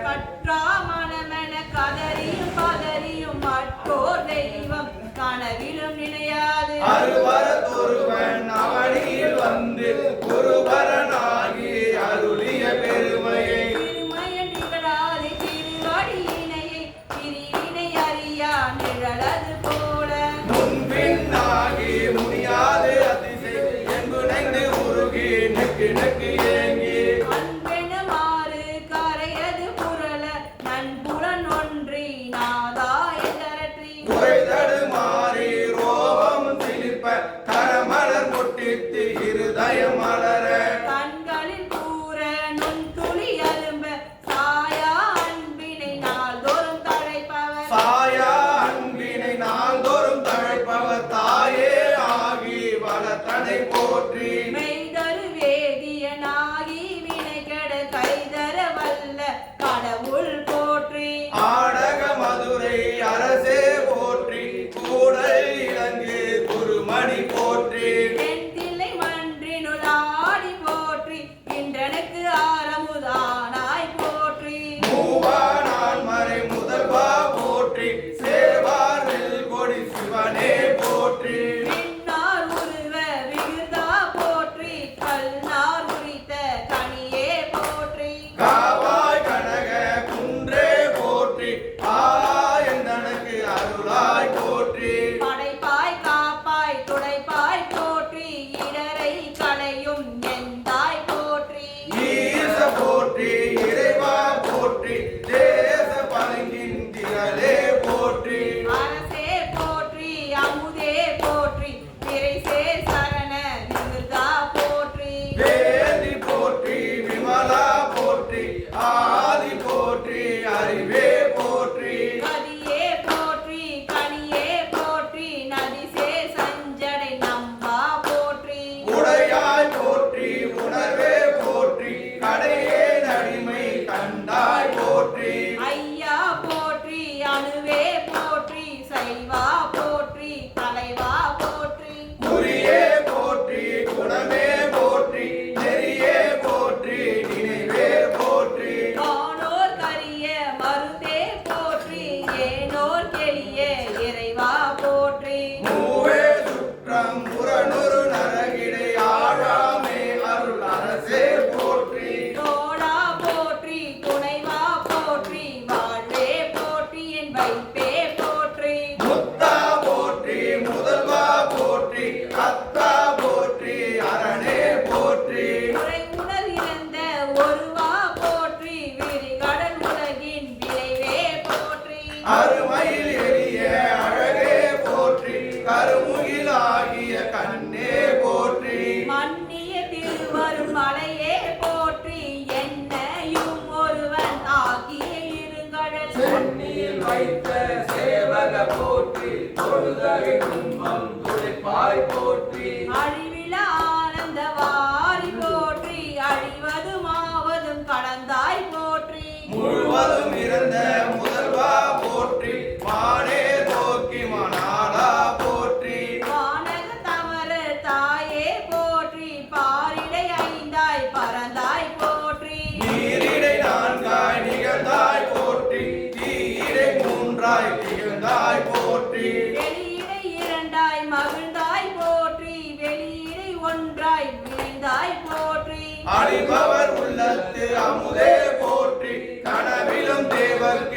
கற்றா மனமென கதறியும் பதறியும் மற்றோர் தெய்வம் கனவிலும் நினையாது அருவரத்தொருவன் அவனியில் வந்து குருவரனாகி அருளிய பெருமையை திருமயன் நிகழாது திருவடியினையை பிரிவினை அறியா நிழலது போல முன்பின்னாகி முடியாது அதிசை எங்குணைந்து உருகி நெக்கு நெக்கு ஏங்கி அன்பெனுமாறு கரையது புரள நன்புலன் ஒன்றி நாதாய கரற்றி குறைதடு மாறி ரோபம் சிலிப்ப கரமலர் முட்டித்து இருதயம் மலர கண்களில் கூற நுண்துளி அரும்ப சாயா அன்பினை நாள்தோறும் தழைப்பவர் சாயா அன்பினை நாள்தோறும் தழைப்பவர் தாயே ஆகி வளத்தனை போற்றி மெய்தரு வேதியனாகி வினை கெட கைதர வல்ல கடவுள் போற்றி ஆடக மதுரை அரசே போற்றி கூடல் இலங்கு குருமணி போற்றி தென்தில்லை மன்றினுள் ஆடி போற்றி இன்றனுக்கு ஆரமுதானாய் போற்றி மூவா நான் மறை முதல்வா போற்றி சேவார் நெல் கொடி சிவனே போற்றி விண்ணார் உருவ விகிர்தா போற்றி கல்நார் உரித்த கனியே போற்றி காவாய் கனக குன்றே போற்றி ஆயந்தனக்கு அருளாய் போற்றி படைப்பாய் காப்பாய் துடைப்பாய் போற்றி இடரை களையும் எந்தாய் போற்றி ஈச போற்றி இறைவா போற்றி தேச பலங்கின் திரளே போற்றி அரசே போற்றி அமுதே போற்றி திரைசே சரண விகிர்தா போற்றி வேதி போற்றி விமலா போற்றி ஆதி போற்றி அறிவே போற்றி கதியே போற்றி கனியே போற்றி நதிசே சஞ்சடை நம்பா போற்றி உடையாய் போற்றி உணர்வே போற்றி கடையே நடிமை கண்டாய் போற்றி ஐயா போற்றி அணுவே போற்றி சைவா போற்றி தலைவா போற்றி குறியே போற்றி குணமே போற்றி நெறியே போற்றி நினைவே போற்றி காணோர் கரிய மருந்தே போற்றி ஏனோர் கெளிய இறைவா போற்றி மூவே சுற்றம் புறநுறு நரகிடை ஆழாமே அருள் அரசே போற்றி தோடா போற்றி துணைவா போற்றி வாழ்வே போற்றி என் வைப்பே போற்றி முத்தா போற்றி முதல்வா போற்றி அத்தா போற்றி அரணே போற்றி உரை உணர் இறந்த ஒருவா போற்றி விரிகடல் உலகின் விளைவே போற்றி அருமையில் எரிய அழகே போற்றி கருமுகிலாகிய கண்ணே போற்றி மன்னிய திருவரும் மலையே போற்றி என்னையும் ஒருவன் ஆகிய இருங்கடல் சென்னியில் வைத்த சேவக போற்றி தொழுதகை துன்பம் துடைப்பாய் போற்றி அழிவில ஆனந்த வாரி போற்றி அழிவது மாவதும் கடந்தாய் போற்றி முழுவதும் இருந்த முதல்வா போற்றி மானே நோக்கி மணாலா போற்றி வானக தமர தாயே போற்றி பாரிடை ஐந்தாய் பறந்தாய் போற்றி நீரிடை நான்காய் நிகழ்ந்தாய் போற்றி தீயிடை மூன்றாய் திகழ்ந்தாய் போற்றி வெளியிடை இரண்டாய்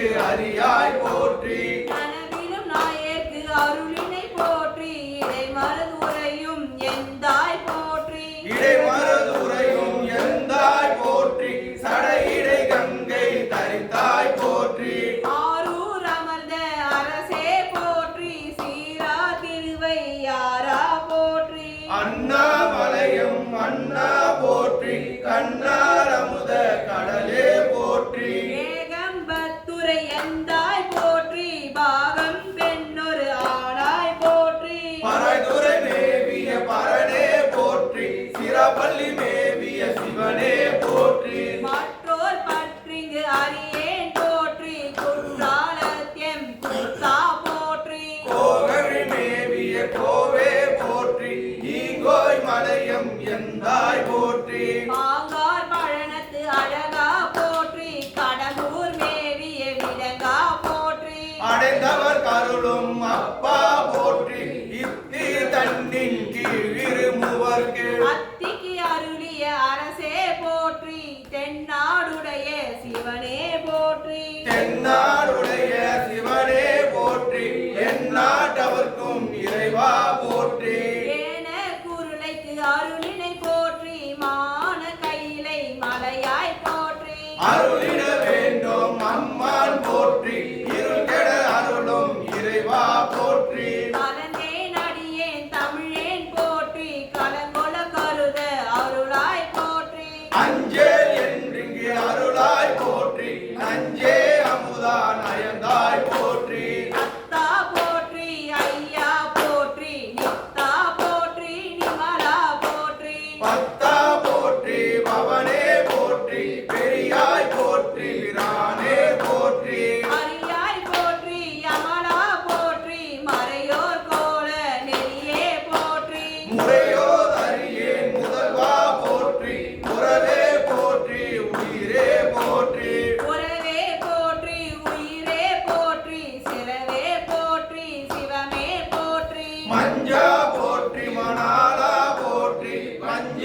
எனக்கு அரியாய் போற்றி கனவிலும் நாயேற்கு அருளினை போற்றி இடை மருதுரையும் எந்தாய் போற்றி இடை மருதுரையும் எந்தாய் போற்றி சடையிடை கங்கை தரித்தாய் போற்றி ஆரூர் அமர்ந்த அரசே போற்றி சீரா திருவையாரா போற்றி அண்ணாமலையும் அண்ணா போற்றி கண்ணார் அமுத கடலே போற்றி ஏகம்பத்துரை எந்தாய் போற்றி பாகம் பெண்ணொரு ஆளாய் போற்றி பரதுரை மேவிய பரனே போற்றி சிறப்பள்ளி மேவிய சிவனே போற்றி மற்றோர் பற்றிங்கு அறியேன் போற்றி குற்றாலத்யம் குத்தா போற்றி கோகழி மேவிய கோவே போற்றி ஈங்கோய் மலையம் எந்தாய் போற்றி மாங்கார் பழனத்து அழகா போற்றி கடம்பூர் மேவிய விலங்கா போற்றி அடைந்தவர் கருளும் அப்பா போற்றி இத்தி தண்ணின் கீழிருமுவர்க்கு அத்திக்கு அருளிய அரசே போற்றி தென்னாடுடைய சிவனே போற்றி தென்னாடுடைய சிவனே போற்றி எந்நாட்டவர்க்கும் இறைவா போற்றி ஏன குருளைக்கு அருளினை போற்றி மான கையிலை மலையாய் போற்றி அருளிட வேண்டும் அம்மான் போற்றி இருள் கெட அருளும் இறைவா போற்றி கலந்தேன் அடியேன் தமிழேன் போற்றி கலங்கொள கருத அருளாய் போற்றி அஞ்சேல் என்றிங்கு அருளாய் போற்றி நஞ்சே அமுதா நயந்தாய் போற்றி அத்தா போற்றி ஐயா போற்றி நித்தா போற்றி நிமலா போற்றி பத்தா போற்றி பவனே போற்றி பெரியாய் போற்றி ரானே போற்றி அரியாய் போற்றி அமலா போற்றி மறையோர் கோல நெறியே போற்றி முறையோ அறியேன் முதல்வா போற்றி உறவே போற்றி உயிரே போற்றி உறவே போற்றி உயிரே போற்றி சிறவே போற்றி சிவமே போற்றி மஞ்சா போற்றி மணாலா போற்றி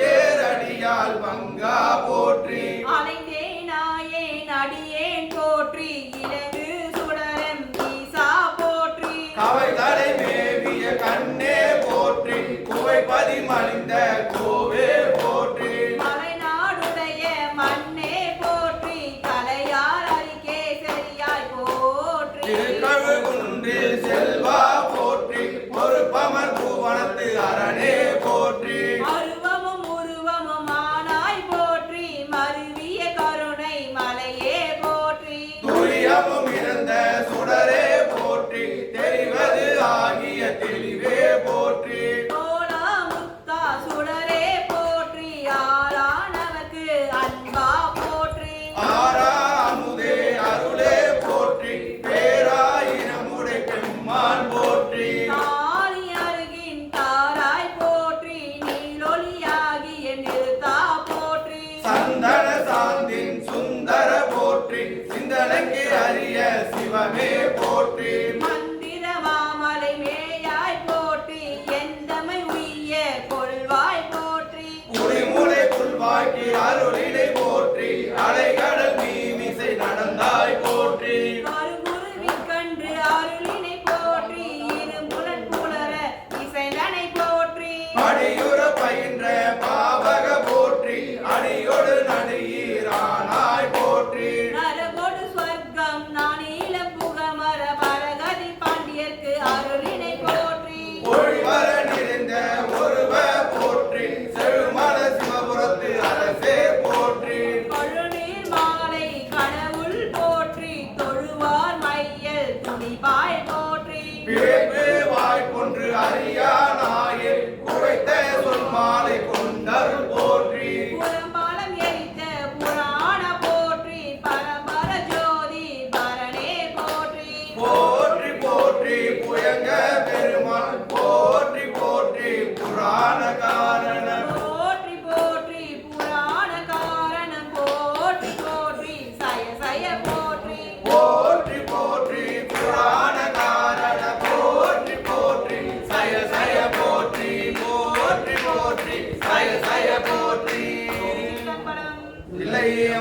பஞ்சேரடியால் பங்கா போற்றி அலைந்தேன் நாயேன் அடியேன் போற்றி இலகு சுடரம் ஈசா போற்றி கவை தலை மேவிய கண்ணே போற்றி குவைப்பதி மலிந்த கோவே போற்றி மலைநாடுடைய மண்ணே போற்றி கலையார் அரிக்கே சரியாய் போற்றி திருக்கழுகுன்றில் செல்வா போற்றி பொறுப்பமர் பூவனத்து அரணே போற்றி அருவமும் உருவமும் ஆனாய் போற்றி மருவிய கருணை மலையே போற்றி துரியமும் இழந்த சுடரே போற்றி தெரிவது ஆகிய தெளிவே போற்றி தோலா முத்தா சுட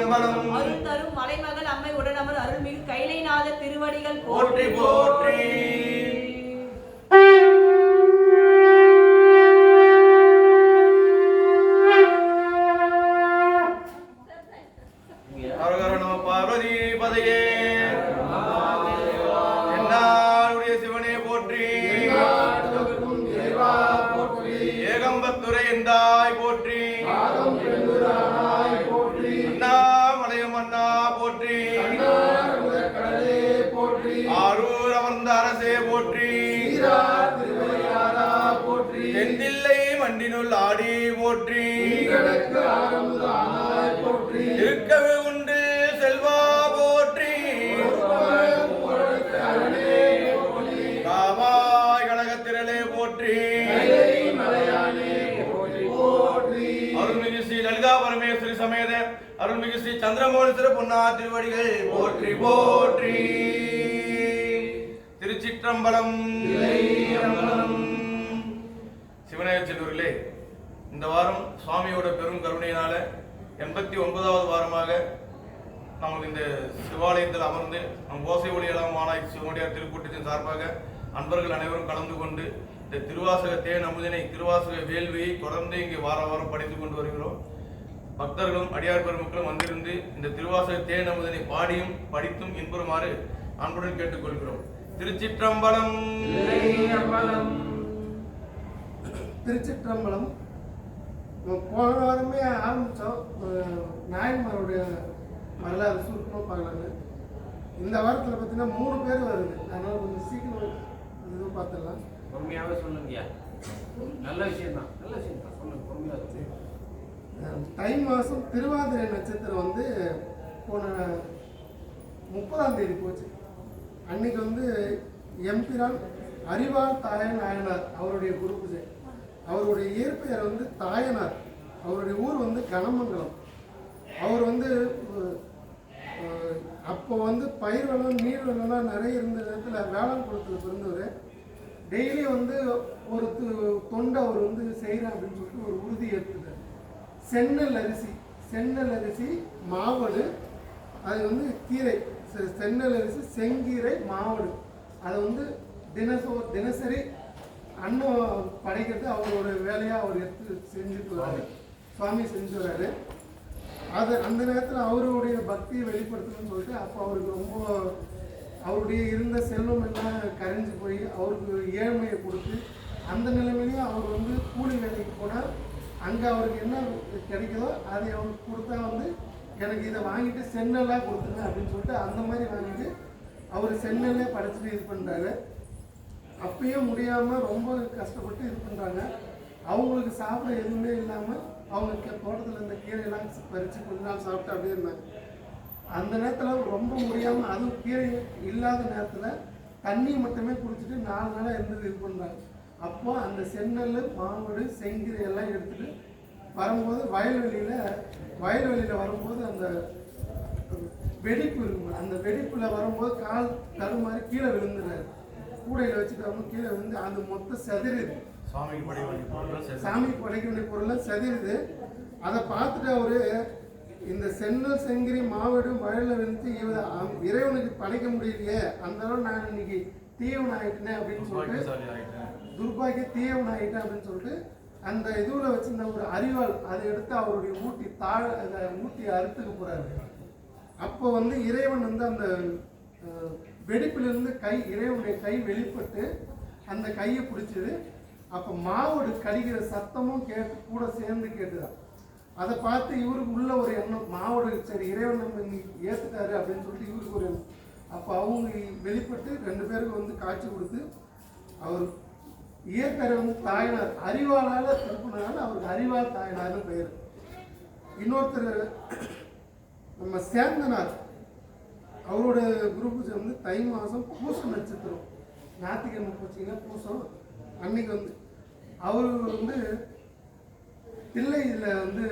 திருச்சிற்றம்பலம். அருள் தரும் மலைமகள் அம்மை உடனமர் அருள்மிகு கைலைநாத திருவடிகள் போற்றி போற்றி. ஹரஹர நம பார்வதி பதையே. என்னாருடைய சிவனே போற்றி. ஏகம்பத்துரை எந்தாய் போற்றி. அண்ணாமலையம் அண்ணா போற்றி. ஆரூர் அமர்ந்த அரசே போற்றி. தென்தில்லை மண்டினுள் ஆடி போற்றி. இருக்கவே உண்டு செல்வா போற்றி. காவாய் கனகத்திரளே போற்றி. அருள்மிகு ஸ்ரீ லலிதா பரமேஸ்வரி சமேத அருள்மிகு ஸ்ரீ சந்திரமௌலீஸ்வர பொன்னா திருவடிகள் போற்றி போற்றி. திருச்சிற்றம்பலம். சிவனேய செல்வர்களே, இந்த வாரம் சுவாமியோட பெரும் கருணையினால 89வது வாரமாக நமக்கு இந்த சிவாலயத்தில் அமர்ந்து நம் ஓசை ஒளியலாம் மாநாய் சிவனுடைய திருக்கூட்டத்தின் சார்பாக அன்பர்கள் அனைவரும் கலந்து கொண்டு இந்த திருவாசக தேன் அமுதினை திருவாசக வேள்வியை தொடர்ந்து இங்கே வார வாரம் படித்துக் கொண்டு வருகிறோம். பக்தர்களும் அடியார் பெருமக்களும் வந்திருந்து இந்த திருவாசக தேன் அமுதினை பாடியும் படித்தும் இன்புறுமாறு அன்புடன் கேட்டுக்கொள்கிறோம். திருச்சிற்றம்பலம். திருச்சிற்றம்பலம். போன வாரமே ஆரம்பித்தோம். நாயன்மாருடைய வரலாறு சுருக்கமாக பார்க்கலாங்க. இந்த வாரத்தில் பார்த்தீங்கன்னா 3 பேர் வருது. அதனால் கொஞ்சம் சீக்கிரம் இதுவும் பார்த்துடலாம். பொறுமையாகவே சொல்லுங்கய்யா. நல்ல விஷயம் தான் சொல்லுங்க. பொறுமையாக தை மாதம் திருவாதிரை நட்சத்திரம் வந்து போன 30ஆம் தேதி போச்சு. அன்னைக்கு வந்து எம்பிரான் அறிவாள் தாயன் நாயனார் அவருடைய குரு பூஜை. அவருடைய இயற்பெயர் வந்து தாயனார். அவருடைய ஊர் வந்து கனமங்கலம். அவர் வந்து அப்போ வந்து பயிர் வெள்ளம் நீர் வெள்ளம்லாம் நிறைய இருந்த நேரத்தில் வேளாண் குளத்தில் பிறந்தவர். டெய்லி வந்து ஒரு தொண்டை அவர் வந்து செய்கிறேன் அப்படின்னு சொல்லிட்டு ஒரு உறுதி எடுத்துட்டார். சென்னல் அரிசி மாவடு, அது வந்து கீரை, சென்னல் அரிசி செங்கீரை மாவடு, அதை வந்து தினசரி அன்னம் படைக்கிறது அவரோட வேலையாக அவர் எடுத்து செஞ்சுட்டு வர்றாரு. சுவாமி செஞ்சு வர்றாரு. அது அந்த நேரத்தில் அவருடைய பக்தியை வெளிப்படுத்தணும்னு சொல்லிட்டு அப்போ அவருக்கு ரொம்ப அவருடைய இருந்த செல்வம் எல்லாம் கரைஞ்சி போய் அவருக்கு ஏழ்மையை கொடுத்து அந்த நிலைமையிலையும் அவர் வந்து கூலி வேலைக்கு போனால் அங்கே அவருக்கு என்ன கிடைக்குதோ அதை அவருக்கு கொடுத்தா வந்து எனக்கு இதை வாங்கிட்டு சென்னெல்லாம் கொடுத்துருங்க அப்படின்னு சொல்லிட்டு அந்த மாதிரி வாங்கிட்டு அவர் சென்னல்லே படைச்சிட்டு இது பண்ணுறாரு. அப்பயும் முடியாமல் ரொம்ப கஷ்டப்பட்டு இது பண்ணுறாங்க. அவங்களுக்கு சாப்பிட எதுவுமே இல்லாமல் அவங்க தோட்டத்தில் இருந்த கீரையெல்லாம் பறித்து கொஞ்ச நாள் சாப்பிட்டு அப்படியே இருந்தாங்க. அந்த நேரத்தில் ரொம்ப முடியாமல் அதுவும் கீரை இல்லாத நேரத்தில் தண்ணி மட்டுமே குடிச்சிட்டு 4 நாளாக இருந்தது இது பண்ணுறாங்க. அப்போ அந்த சென்னல் மாவடு செங்கீரை எல்லாம் எடுத்துகிட்டு வரும்போது வயல்வெளியில் வரும்போது அந்த வெடிப்பு இருக்கும். அந்த வெடிப்பில் வரும்போது கால் தடுமாறி கீழே விழுந்துடுறாரு. கூடையில் வச்சுட்டு அவங்க கீழே விழுந்து அது மொத்தம் செதறிது. சாமிக்கு படைக்க வேண்டிய பொருளை செதறிது. அதை பார்த்துட்டு அவரு இந்த சென்னல் செங்கிரி மாவடு வயலில் விழுந்து இறைவனுக்கு படைக்க முடியலையே, அந்த அளவு நான் இன்னைக்கு தீவன் ஆகிட்டேன் அப்படின்னு சொல்லிட்டு துர்பாக்கிய தீவன் ஆகிட்டேன் அப்படின்னு சொல்லிட்டு அந்த இதுவில் வச்சிருந்த ஒரு அறிவாள் அதை எடுத்து அவருடைய ஊட்டி அறுத்துக்க போறாரு. அப்போ வந்து இறைவன் வந்து அந்த வெடிப்பிலிருந்து இறைவனுடைய கை வெளிப்பட்டு அந்த கையை பிடிச்சது. அப்போ மாவோடு கடிக்கிற சத்தமும் கூட சேர்ந்து கேட்டுதான். அதை பார்த்து இவருக்கு உள்ள ஒரு எண்ணம், மாவோடு சரி இறைவன் நம்ம இன்னைக்கு ஏற்றுட்டாரு அப்படின்னு சொல்லிட்டு இவருக்கு ஒரு எண்ணம். அப்போ அவங்க வெளிப்பட்டு 2 பேருக்கு வந்து காட்சி கொடுத்து அவர் இயற்பெயரை வந்து தாயனார் அறிவாளால் திருப்பினால அவருக்கு அறிவாள் தாயனார்னு பெயர். இன்னொருத்தர் நம்ம சேந்தனார், அவரோட குரு பூஜை வந்து தை மாதம் பூச நட்சத்திரம் ஞாயிற்றுக்கிழமை போச்சிங்கன்னா பூசம் அன்னைக்கு வந்து அவர் வந்து தில்லையில் வந்து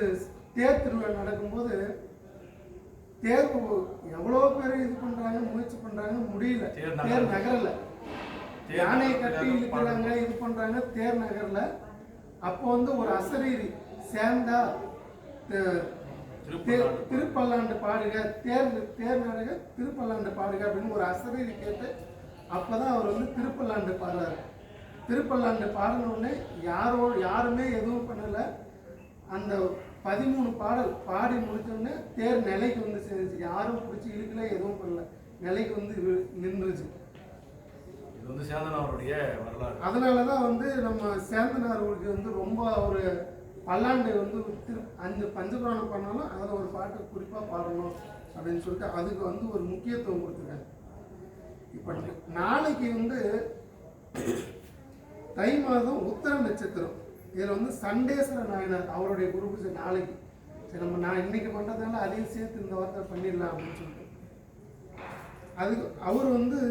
தேர் திருவிழா நடக்கும்போது தேர் எவ்வளோ பேர் இது பண்ணுறாங்க, முயற்சி பண்ணுறாங்க, முடியல. தேர் நகரல, யானையை கட்டி இழுக்கிறாங்க, இது பண்ணுறாங்க, தேர் நகரில். அப்போ வந்து ஒரு அசரீரி சேந்தா திருப்பல்லாண்டு பாடுக, தேர் நாடக திருப்பல்லாண்டு பாடுக அப்படின்னு ஒரு அசரீரி கேட்டு அப்பதான் அவர் வந்து திருப்பல்லாண்டு பாடுறாரு. திருப்பல்லாண்டு பாடின உடனே யாருமே எதுவும் பண்ணல. அந்த 13 பாடல் பாடி முடிச்சோடனே தேர் நிலைக்கு வந்து சேர்ந்துச்சு. யாரும் பிடிச்சி இழுக்கல, எதுவும் பண்ணல, நிலைக்கு வந்து நின்றுச்சு. இது வந்து சேந்தனாருடைய வரலாறு. அதனாலதான் வந்து நம்ம சேந்தனாருக்கு வந்து ரொம்ப ஒரு பல்லாண்டு வந்து 5 பஞ்சபுராணம் பண்ணாலும் அதில் ஒரு பாட்டு குறிப்பாக பாடணும் அப்படின்னு சொல்லிட்டு அதுக்கு வந்து ஒரு முக்கியத்துவம் கொடுத்துருக்காங்க. இப்போ நாளைக்கு வந்து தை மாதம் உத்தர நட்சத்திரம். இதில் வந்து சண்டேஸ்வர நாயனார் அவருடைய குரு பூஜை நாளைக்கு. சரி, நான் இன்னைக்கு பண்ணுறதுனால அதையும் சேர்த்து இந்த வார்த்தை பண்ணிடலாம் அப்படின்னு சொல்லிட்டு அதுக்கு அவர் வந்து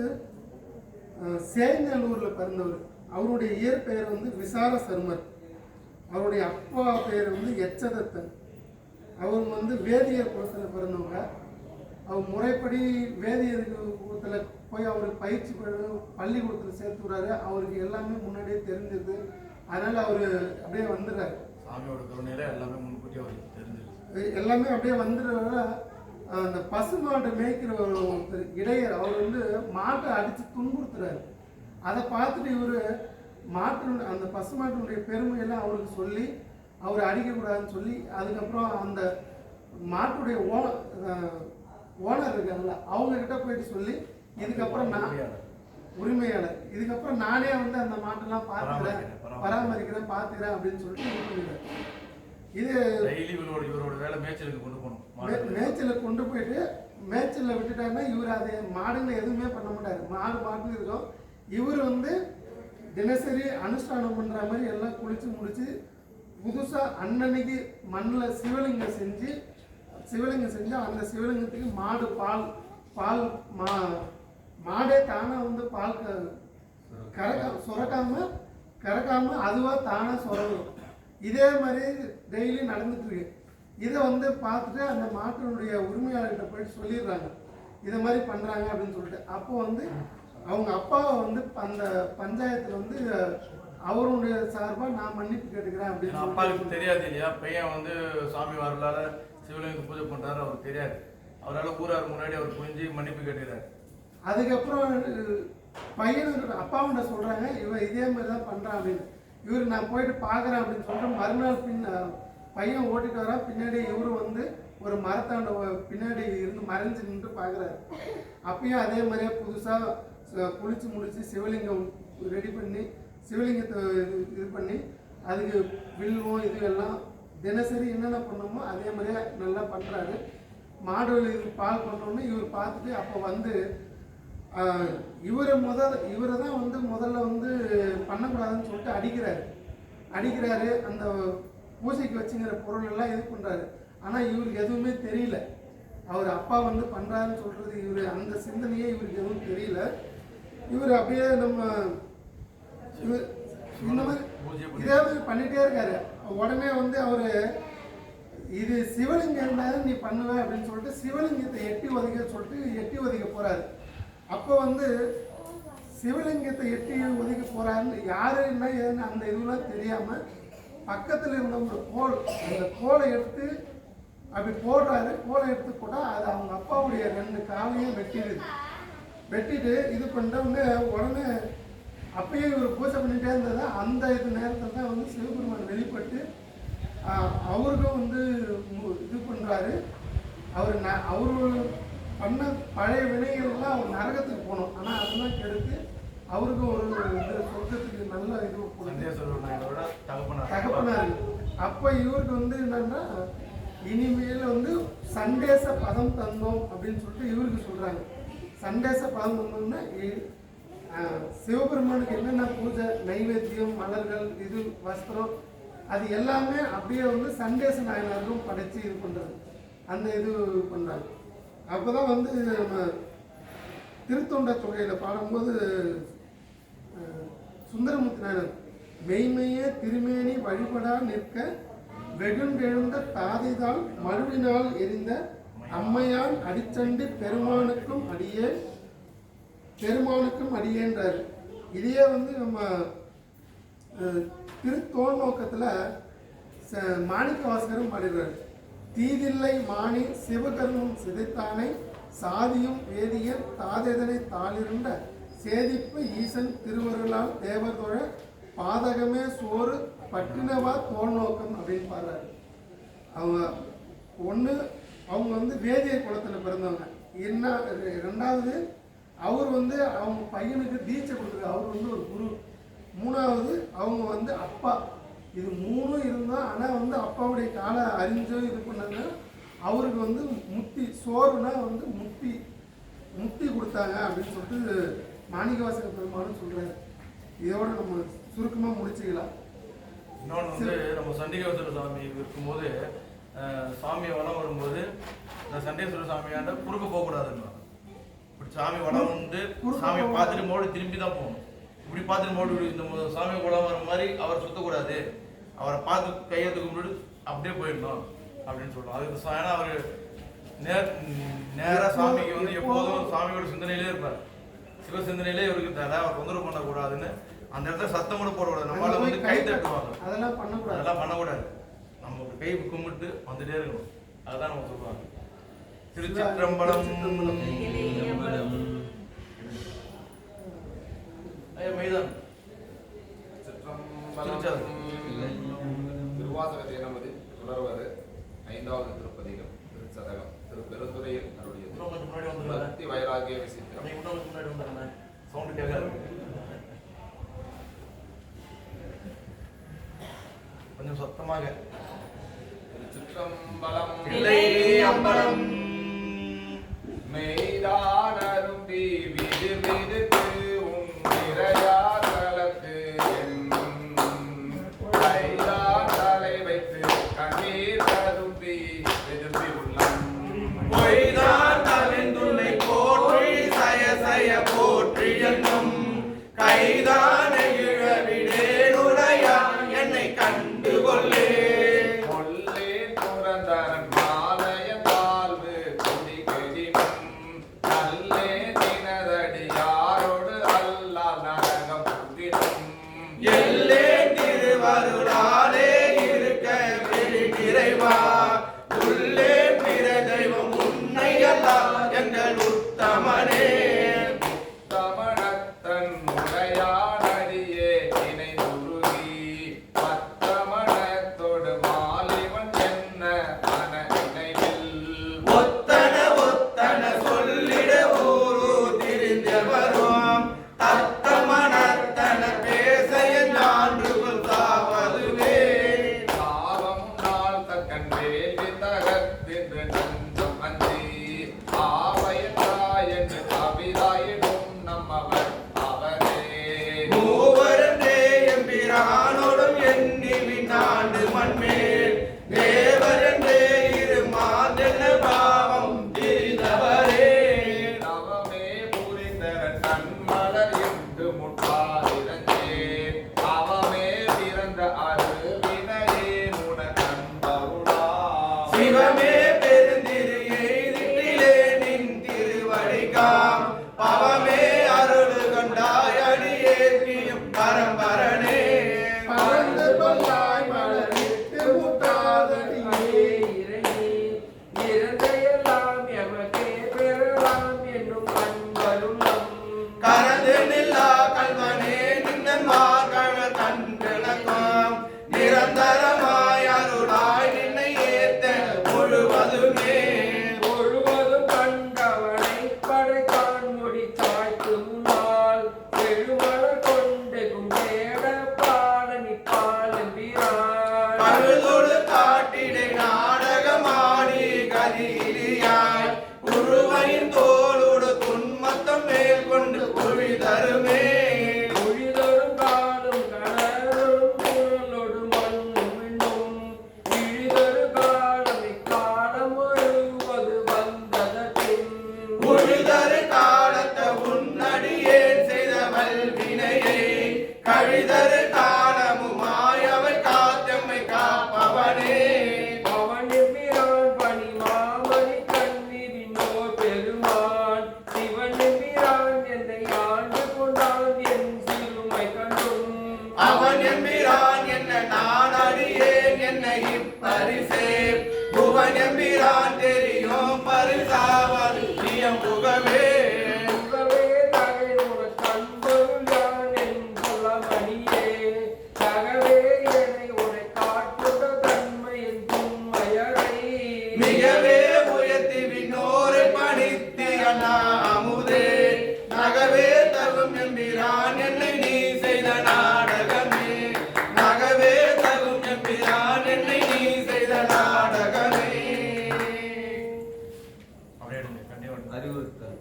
சேஞ்சலூரில் பிறந்தவர். அவருடைய இயற்பெயர் வந்து விசார சர்மர். அவருடைய அப்பா பேர் வந்து எச்சதத்தன். அவர் வந்து வேதியர் குலத்தில் பிறந்தவங்க. அவர் முறைப்படி வேதியர் குலத்தில் போய் அவருக்கு பயிற்சி பள்ளிக்கூடத்தில் சேர்த்து விடுறாரு. அவருக்கு எல்லாமே முன்னாடியே தெரிஞ்சது. அதனால அவர் அப்படியே வந்துடுறாரு. சாமியோட கருணையில எல்லாமே முன்கூட்டியே அவருக்கு தெரிஞ்சது. எல்லாமே அப்படியே வந்துடுறாரு. அந்த பசுமாட்டை மேய்க்கிற ஒருத்தர் இடையர், அவர் வந்து மாட்டை அடித்து துன்புறுத்துறாரு. அதை பார்த்துட்டு இவர் அந்த பசுமாட்டினுடைய பெருமையெல்லாம் அவருக்கு சொல்லி அவர் அடிக்கக்கூடாதுன்னு சொல்லி அதுக்கப்புறம் அந்த மாட்டுடைய ஓனர் இருக்காங்கல்ல அவங்க கிட்ட போயிட்டு சொல்லி இதுக்கப்புறம் நான் உரிமையாளர், இதுக்கப்புறம் நானே வந்து அந்த மாட்டெல்லாம் பார்த்துக்கிறேன், பராமரிக்கிறேன், பார்த்துக்கிறேன் அப்படின்னு சொல்லிட்டு இது இவரோட வேலை மேய்ச்சலுக்கு கொண்டு போகணும். மேய்ச்சலுக்கு கொண்டு போயிட்டு மேய்ச்சலில் விட்டுட்டாருன்னா இவர் அதை மாடுங்க எதுவுமே பண்ண மாட்டார். மாட்டுன்னு இருக்கும். இவர் வந்து தினசரி அனுஷ்டானம் பண்ணுற மாதிரி எல்லாம் குளித்து முடித்து புதுசாக அன்னன்னைக்கு மண்ணில் சிவலிங்கம் செஞ்சு அந்த சிவலிங்கத்துக்கு மாடு பால் மாடே தானாக வந்து பால் கறக்காம அதுவாக தானாக சுரக்கும். இதே மாதிரி டெய்லி நடந்துட்டு இருக்கு. இதை வந்து பார்த்துட்டு அந்த மாட்டினுடைய உரிமையாளர்கிட்ட போயிட்டு சொல்லிடுறாங்க இதை மாதிரி பண்ணுறாங்க அப்படின்னு சொல்லிட்டு. அப்போ வந்து அவங்க அப்பாவை வந்து அந்த பஞ்சாயத்தில் வந்து அவருடைய சார்பாக நான் மன்னிப்பு கேட்டுக்கிறேன் அப்படின்னு. அப்பாவுக்கு தெரியாது இல்லையா, பையன் வந்து சாமி வரலால சிவலிங்கத்துக்கு பூஜை பண்ணுறாரு, அவருக்கு தெரியாது. அவரால் ஊரார் முன்னாடி அவர் புரிஞ்சு மன்னிப்பு கேட்டுக்கிறார். அதுக்கப்புறம் பையன் அப்பாவுண்ட சொல்கிறாங்க இவன் இதே மாதிரி தான் பண்ணுறான் அப்படின்னு. இவர் நான் போயிட்டு பார்க்குறேன் அப்படின்னு சொல்லிட்டு மறுநாள் பையன் ஓட்டிட்டு வரா. பின்னாடி இவரு வந்து ஒரு மரத்தாண்ட பின்னாடி இருந்து மறைஞ்சு நின்று பார்க்குறாரு. அப்பயும் அதே மாதிரியே புதுசாக குளிச்சு முடிச்சு சிவலிங்கம் ரெடி பண்ணி சிவலிங்கத்தை இது பண்ணி அதுக்கு வில்வம் இது எல்லாம் தினசரி என்னென்ன பண்ணோமோ அதே மாதிரியே நல்லா பண்ணுறாரு. மாடு இது பால் பண்ணோன்னு இவர் பார்த்துட்டு அப்போ வந்து இவரை தான் வந்து முதல்ல வந்து பண்ணக்கூடாதுன்னு சொல்லிட்டு அடிக்கிறாரு. அந்த பூஜைக்கு வச்சுங்கிற பொருள் எல்லாம் இது பண்ணுறாரு. ஆனால் இவருக்கு எதுவுமே தெரியல. அவர் அப்பா வந்து பண்ணுறாருன்னு சொல்கிறது இவர் அந்த சிந்தனையே இவருக்கு எதுவும் தெரியல. இவர் அப்படியே இவர் இந்த மாதிரி இதே மாதிரி பண்ணிகிட்டே இருக்காரு. உடனே வந்து அவர் இது சிவலிங்கம் இருந்தாலும் நீ பண்ணுவ அப்படின்னு சொல்லிட்டு சிவலிங்கத்தை எட்டி உதைக்க போகிறாரு. அப்போ வந்து சிவலிங்கத்தை எட்டி உதைக்க போகிறாருன்னு யாரு என்ன ஏதுன்னு அந்த இதுலாம் தெரியாமல் பக்கத்தில் இருந்தவங்க அந்த கோலை எடுத்து அப்படி போடுறாரு. கோலை எடுத்து போட்டால் அது அவங்க அப்பாவுடைய 2 காலையும் வெட்டிட்டு இது பண்ணுறவங்க உடனே அப்பயே இவர் பூஜை பண்ணிகிட்டே இருந்தது. அந்த நேரத்தில் தான் வந்து சிவபெருமான் வெளிப்பட்டு அவருக்கும் வந்து இது பண்ணுறாரு. அவரு பண்ண பழைய வினைகள்லாம் அவர் நரகத்துக்கு போகணும். ஆனால் அதெல்லாம் கெடுத்து அவருக்கும் ஒரு சொர்க்கத்துக்கு நல்ல இது தகப்பனாரு. அப்போ இவருக்கு வந்து என்னன்னா இனிமேல் வந்து சண்டேச பதம் தந்தோம் அப்படின்னு சொல்லிட்டு இவருக்கு சொல்கிறாங்க. சண்டேச பதம் தந்தோம்னா சிவபெருமானுக்கு என்னென்ன பூஜை நைவேத்தியம் மலர்கள் இது வஸ்திரம் அது எல்லாமே அப்படியே வந்து சண்டேச நாயனாருக்கும் படைச்சு இது பண்ணுறது அந்த இது பண்ணுறாங்க. அப்போ தான் வந்து நம்ம திருத்தொண்ட தொகையில் பாடும்போது சுந்தரமூர்த்தி நாயனர் மெய்மையே திருமேனி வழிபடா நிற்க வெகுண்டெழுந்த தாதைதால் மறுவினால் எரிந்த அம்மையான் அடிச்சண்டி பெருமானுக்கும் அடியேன்றார். இதையே வந்து நம்ம திருத்தோல் நோக்கத்தில் மாணிக்க வாசகரும் பாடிடுறாரு. தீதில்லை மானி சிவகர்மம் சிதைத்தானை சாதியும் வேதியன் தாதேதனை தாளிருண்ட சேதிப்பு ஈசன் திருவருளால் தேவதொழ பாதகமே சோறு பட்டினவா தோல் நோக்கம் அப்படின்னு பாடுறாரு. அவங்க அவங்க வந்து வேதிய குலத்தில் பிறந்தவங்க. ரெண்டாவது அவர் வந்து அவங்க பையனுக்கு தீட்சை கொடுத்துரு, அவர் வந்து ஒரு குரு. மூணாவது அவங்க வந்து அப்பா. இது மூணும் இருந்தால் ஆனால் வந்து அப்பாவுடைய காலை அறிஞ்சோ இது பண்ணாங்க. அவருக்கு வந்து முத்தி சோறுனா வந்து முத்தி கொடுத்தாங்க அப்படின்னு சொல்லிட்டு மாணிக்கவாசக பெருமானும் சொல்கிறாரு. இதோட நம்ம சுருக்கமாக முடிச்சுக்கலாம். இன்னொன்று வந்து நம்ம சண்டிகேஸ்வர சாமி இருக்கும்போது சாமியை வளம் வரும்போது இந்த சண்டேஸ்வர சாமியாண்ட குறுக்க போகக்கூடாதுன்னு. இப்படி சாமி வளம் வந்து சாமியை பார்த்துட்டு மோடி திரும்பி தான் போகணும். இப்படி பார்த்துட்டு மோடி இந்த சாமி வளம் வர மாதிரி அவர் சுற்றக்கூடாது, அவரை பார்த்து கையெழுத்துக்கு முன்னாடி அப்படியே போயிடணும் அப்படின்னு சொல்லுவோம். அதுக்கு ஏன்னா அவர் நேராக சாமிக்கு வந்து எப்போதும் சாமியோட சிந்தனையிலே இருப்பார், சிவ சிந்தனையிலே இவருக்கு அவர் தொந்தரவு பண்ணக்கூடாதுன்னு அந்த இடத்துல சத்தம் கூட போடக்கூடாது. நம்மளால வந்து கை தட்டுவாங்க, அதெல்லாம் பண்ணக்கூடாது. நம்ம கை கும்பிட்டு வந்துட்டே இருக்கணும். அதுதான் நம்ம சொல்லுவாங்க. திருச்சிற்றம்பலம். மைதான் திருவாசகத்தை நமது தொடர்வது 5வது திருப்பதிகம் திருச்சதகம் திரு பெருந்துறையில் அருளியது பக்தி வைராகிய விசித்திரம். சவுண்ட் கேட்காது, கொஞ்சம் சத்தமாக. திருச்சிற்றம்பலம். அம்பலம் மெய்தானரும்பி விது விதுக்கு உன் நிறையா தலத்து கைதான் தலை வைத்து கண்ணீர் தரும்பி விரும்பி உள்ளம் பொய்தான் தவிந்துன்னை போற்றி சய சய போற்றி என்னும் கைதான் இழவிடேனுடையா என்னை கண்டு கொள்ளே கொல்லே துறந்தரன் மாலையன் தாழ்வு குடி கெடினும் நல்லே தினதடி யாரோடு அல்லா நரகம் புகினும் எல்லே திருவருளாலே இருக்க நிறைவா உள்ளே பிற தெய்வம் உன்னை அல்லா எங்கள் உத்தமனே. தமிழத்தன் முறையானடியே இணை துருகி பத்தமணத்தோடு மாலிவன் என்ன மன நினைவில் ஒத்தன சொல்லிட ஊரு திரிந்த வருவோம் தத்தமனத்தன பேச என்றாண்டுகள் தாவதுவே தாவம் நாள் தக்கன் வேள்வி தகர்த்தின்று நஞ்சம் அஞ்சி ஆவையத்தாய் என்று அபிதாயிடும் நம்மவர் அவரே மூவரே எம்பிரானோடும் எண்ணி விண்ணாண்டு மண்மேல் தேவரே இரு மாதென பாவம் திரிந்தவரே நவமே புரிந்தரன் நன்மலர் என்று முட்டாதிரஞ்சேன் அவமே பிறந்த அருவினையே முன கண்பருளா சிவமே பெருந்திரு எய்திலே நின் திருவடிகாம் பவமே அருள் கொண்டாய் அடியேற்கியும் பரம்பரனே பறந்து பல்லாய் மலரிட்டு முட்டாதடியே இறந்தையெல்லாம் எமக்கே பெறலாம் என்னும் அன்பருள்ளம் கரந்து நில்லா கல்வனே நின்னன்மார்கள் கண்கிழக்கும் நிரந்தரமாய் அருளாய் நின்னை ஏத்த முழுவதுமே முழுவதும் கண்டவனை படைத்தான் முடித்தாய்க்கு முன்னால் பெருமலர் கொண்டு குண்டேட பாட நிற்பால் எம்பிரான் பழுதொடு காட்டிடை நாடகமாடி கதிரியாய் உருவையின் தோளோடு துன்மத்தம் மேல் கொண்டு குழி தருமே ஒழிதொரும் காலும் கணரும் குழலொடு மண்ணும் விண்ணும் இழிதொரு காலம் இக்காலம் ஒருவது வந்ததற்பின் உழுதரு காலத்த உன்னடியேன் செய்த வல்வினையை கழிதரு காலமுமாய் அவை காத்தம்மை காப்பவனே அவன் எம்பிரான் பணி மாமணி கண்ணி விண்ணோர் பெருமான் சிவன் எம்பிரான் என்னை ஆண்டு கொண்டான் என் சிறுமை கண்டும் அவன் எம்பிரான் என்ன நான் அறியேன் என்னை இப்பரிசே பூவன் எம்பிரான் தெரியும் பரிசாவல் நியம் புகவே புகவே தகையுற கண்பொருள் யான் என் புலமணியே தகவே என்னை உரை காட்டுத தன்மையின் துன்மையரை மிகவே உயர்த்தி விண்ணோரை பணித்திய அமுதே நகவே தகும் எம்பிரான் என்னை நீ செய்த நாடகமே நகவே தகும் எம்பிரான் என்னை நீ செய்த நாடகமே அறிவுறுத்தல்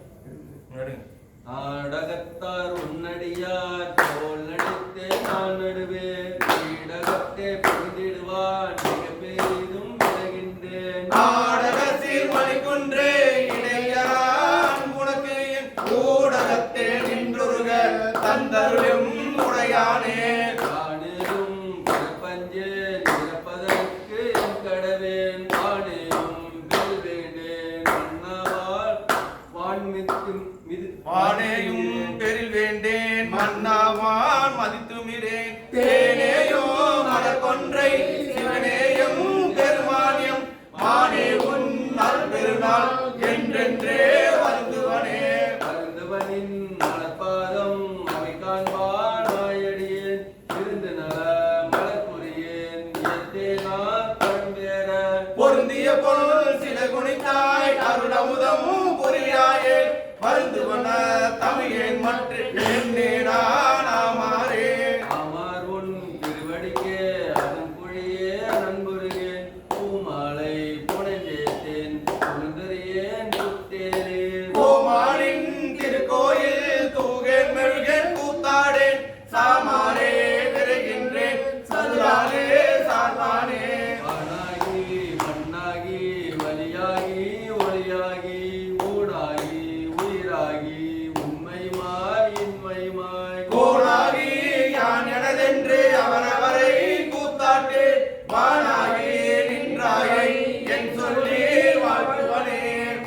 எடுங்க. நாடகத்தார் உன்னடியார் தோல் நடித்தே நான் நடுவேன் ஈடகத்தே புரிந்திடுவான் மிக பெரிதும் விளைகின்றேன் நாடகத்தில் மணிக்குன்றே இடையரான் உனக்கு என் ஊடகத்தே நின்றுருக தந்தருளும் உடையானே காணேரும் பஞ்சே நிரப்பதற்கு என் கடவேன் வானேரும் வெல்வேண்டேன் மன்னவாள் வான்மிக்கும் வானேயும் பெரில் வேண்டேன் மன்னாவான் மதித்துமிரேன் தேனேயோ மலர்கொன்றை சிவனேயும் பெருமானியம் மானே உன் பெருநாள் என்றென்றே வருந்துவனே அருந்தவனின் மலர்பாதம் அவை காண்பான் மாயடியேன் இருந்து நல மலர்புரியேன் இயத்தேனா பழம்பேர பொருந்திய பொருள் சில குணித்தாய் அருளமுதம் புரியாயே வருந்துவன தமிழேன் மற்ற நாமாரே ஆமார் உன் திருவடிக்கே அதன் குழியே நண்புருகேன் பூமாலை புனைந்தேத்தேன் புனிதறியேன் புத்தேனே கோமானின் திருக்கோயில் தூகேன் மெழுகேன் கூத்தாடேன் சாமாரே விரைகின்றேன் சதுராலே சார்பானே வானாகி மண்ணாகி வலியாகி ஒளியாகி ஊடாகி உயிராகி உண்மைமாய் இன்மைமாய் கோணாகி யான் எனதென்று அவரவரை கூத்தாட்டு வானாகி நின்றாயை என் சொல்லி வாழ்த்துவனே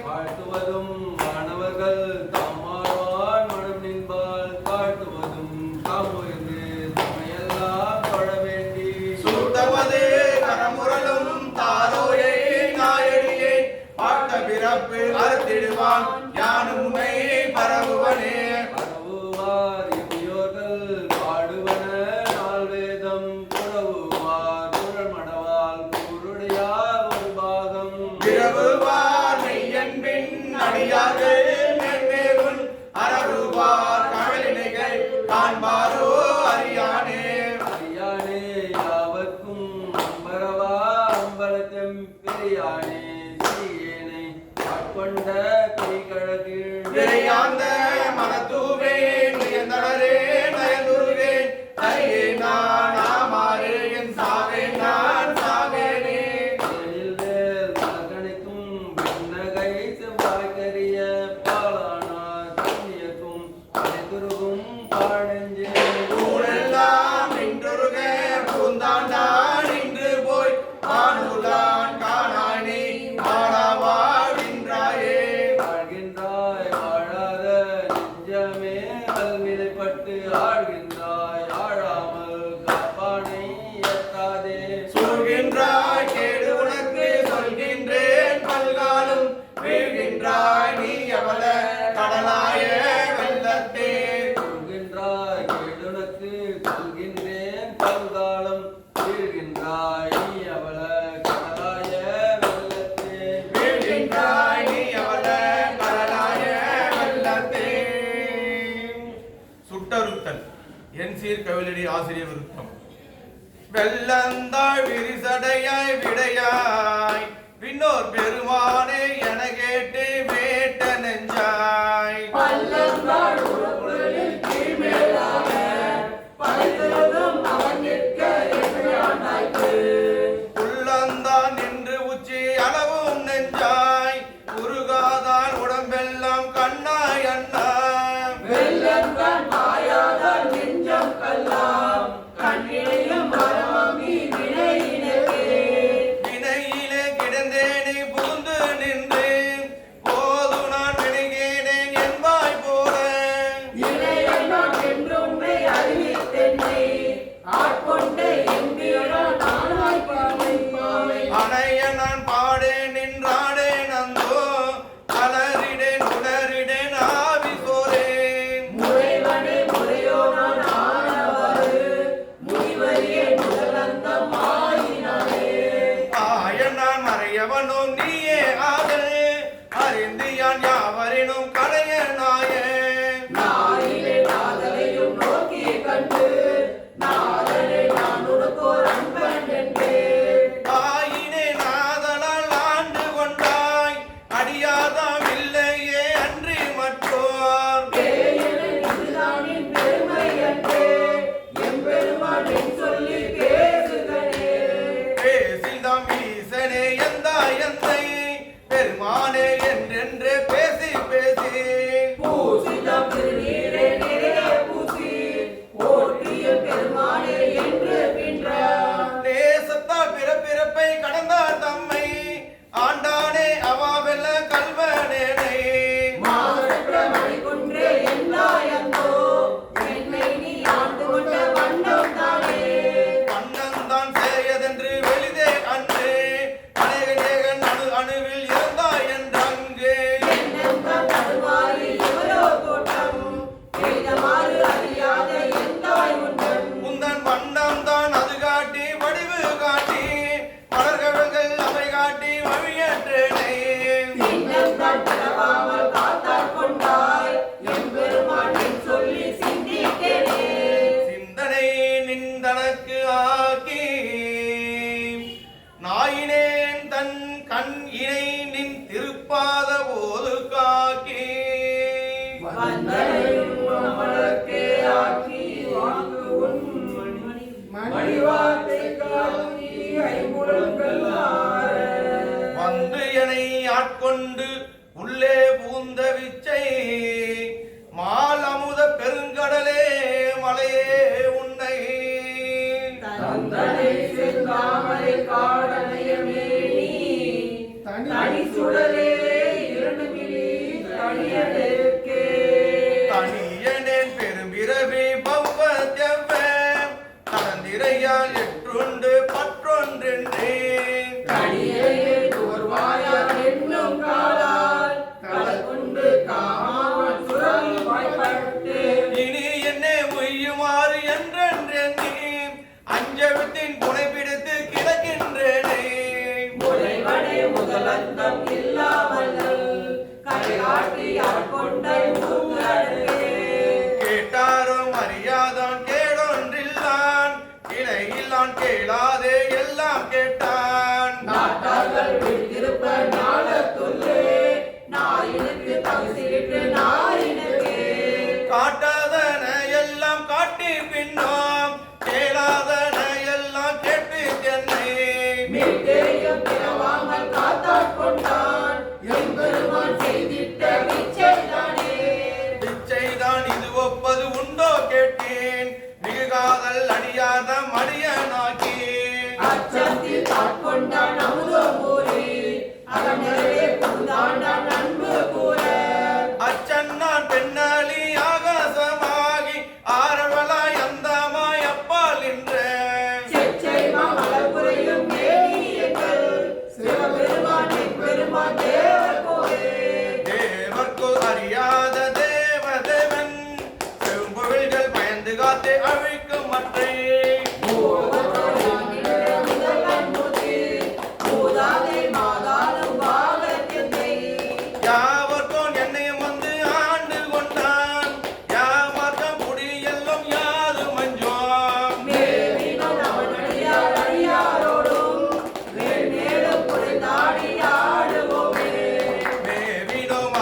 வாழ்த்துவதும் மாணவர்கள் தாமாழ்வான் மனம் நின்பால் காட்டுவதும் தாமுயர்ந்து தம்மையெல்லாம் தொழ வேண்டி சுத்தமது கரமுரலும் தாரோயை நாயடியே பாட்ட பிறப்பு அறுத்திடுவான் யானும் உன்னை பரவுவனே பரவுவார் இமையோர்கள் பாடுவன நால்வேதம் புறவுவார் குரல் மடவால் குருடையார் ஒரு பாகம் பிறவுவார் மெய்யன்பின் அடியார்கள் மென்மேலும் அறவுவார் கழலினைகள் காண்பாரோ அறியானே அறியானே யாவர்க்கும் அம்பரவா அம்பலத்தெம் பெரியானே சிறியேனை ஆட்கொண்ட கைகழகில் விரையாந்த மனத்தூவே நயந்தளரே நயந்துருவேன் தரியே நான் ஆமாறு என் சாவே நான் சாவேனே எழில் வேல் மலகணிக்கும் விண்ணகை செவ்வாய்க்கரிய பாலானார் கண்ணியக்கும் அனைத்துருகும் பாழெஞ்சே ஊரெல்லாம் நின்றுருக பூந்தாண்டான் நின்று போய் ஆனூர்தான் காணாய் நீ ஆடாவாழ்கின்றாயே வாழ்கின்றாய் வாழாத நெஞ்சமே கல்நிலைப்பட்டு ஆழ்கின்றாய் ஆழாமல் காப்பானை எட்டாதே சொல்கின்றாய் கேடு உனக்கு சொல்கின்றேன் பல்காலும் வீழ்கின்றாய் நீ அவள கடலாய வெள்ளத்தே சொல்கின்றாய் கேடுனக்கு சொல்கின்றேன் பல்காலம் வீழ்கின்றாய் நீ அவள கடலாய வெள்ளத்தே வீழ்கின்றாய் நீ அவள கடலாய வெள்ளத்தே சுட்டறுத்தல் என் சீர் கவிழடி ஆசிரியர் விருத்தம் வெள்ளந்தாய் விரிசடையாய் விடையாய் விண்ணோர் பெருமானே என கேட்டு வேட்ட நெஞ்சாய் பல்லந்தாள் உருப்பொருளில் கீழ்மேலாக பல்லுலகம் அவன் நிற்க எதிரானாய்க்கு. உள்ளந்தான் நின்று உச்சி அளவும் நெஞ்சாய் உருகாதான் உடம்பெல்லாம் கண்ணாய் அண்ணா வெள்ளந்தான் பாயாதால் நெஞ்சம் கல்லாம் கண்ணிலையும் மரமி வினையினக்கே. வினையிலே கிடந்தேனே புகுந்து நின்று போது நான் வினைகேனேன் என்பாய் போல இணையனான் என்றுன்னை அறிவித்தென்னை ஆட்கொண்ட எம்பியரான் ஆனாய் பாவை பாவை. அணைய நான் பாடேன் தனக்கு ஆக்கி நாயினேன் தன் கண் இணை நின் திருப்பாத போது காக்கி வந்தனக்கே ஆக்கி வாங்கு உன் மணிவார்த்தை காக்கி ஐம்புலன்கள் வந்து என்னை ஆட்கொண்டு உள்ளே புகுந்த விச்சை மால் அமுத பெருங்கடலே மலையே உன்னை தந்தனை செந்தாமரை காடனைய மேனி தனி சுடரே இருண்கிளி தனியனேற்கே தனியனேன் பெரும்பிறவி பவ்வத்யவ தனந்திரையால் எற்றுண்டு பற்றொன்றென்றேன் தனியே தோர்வாயால் என்னும் காலால் கலக்குண்டு காமாவன் சுரம் வாய்ப்பட்டு இனி என்னே உய்யுமாறு என்றென்றெண்ணி அஞ்சவித்தின் புனை பிடித்து கிடக்கின்றேனே முறைவனே முதலந்தம் இல்லாமல் கரையாட்டி ஆட்கொண்டை மூங்கடலே கேட்டாரும் அறியாதான் கேடொன்றில்லான் கிளையில்லான் கேளாதே எல்லாம் கேட்டான் நாட்டார்கள் விழித்திருப்ப நாளத்துள்ளே நாயினுக்கு தவிசிட்டு நாயினுக்கே காட்டாதன எல்லாம் காட்டி பின்னோம் கேளாதன எல்லாம் கேட்டு என்னை மீட்டேயும் பிறவாமல் காத்தாட்கொண்டான் எம்பெருமான் செய்திட்ட விச்சைதானே பிச்சைதான் இது ஒப்பது உண்டோ கேட்டேன் மிகு காதல் அடியாத மடியனாக்கி அச்சத்தில் தாட்கொண்டான் அமுதோ கூறி அகநிறவே புகுந்தாண்டான் அன்பு கூற அச்சன்னான் பெண்ணாளி ஆகாசமாகி ஆரவலாய் அந்தமாய் அப்பால் நின்ற செச்சை மாமலப்புரையும் மேனியங்கள் சிவபெருமான் பெருமான் தேவர் கோவே தேவர்க்கு அறியாத தேவதேவன் செம்பொழில்கள் பயந்து காத்து அழிக்கும் மற்றை யாவர்க்கும் என்னையும் வந்து ஆண்டு கொண்டான் யாவர்க்கும் குடி எல்லாம் யாது மஞ்சோம் மேவினோம்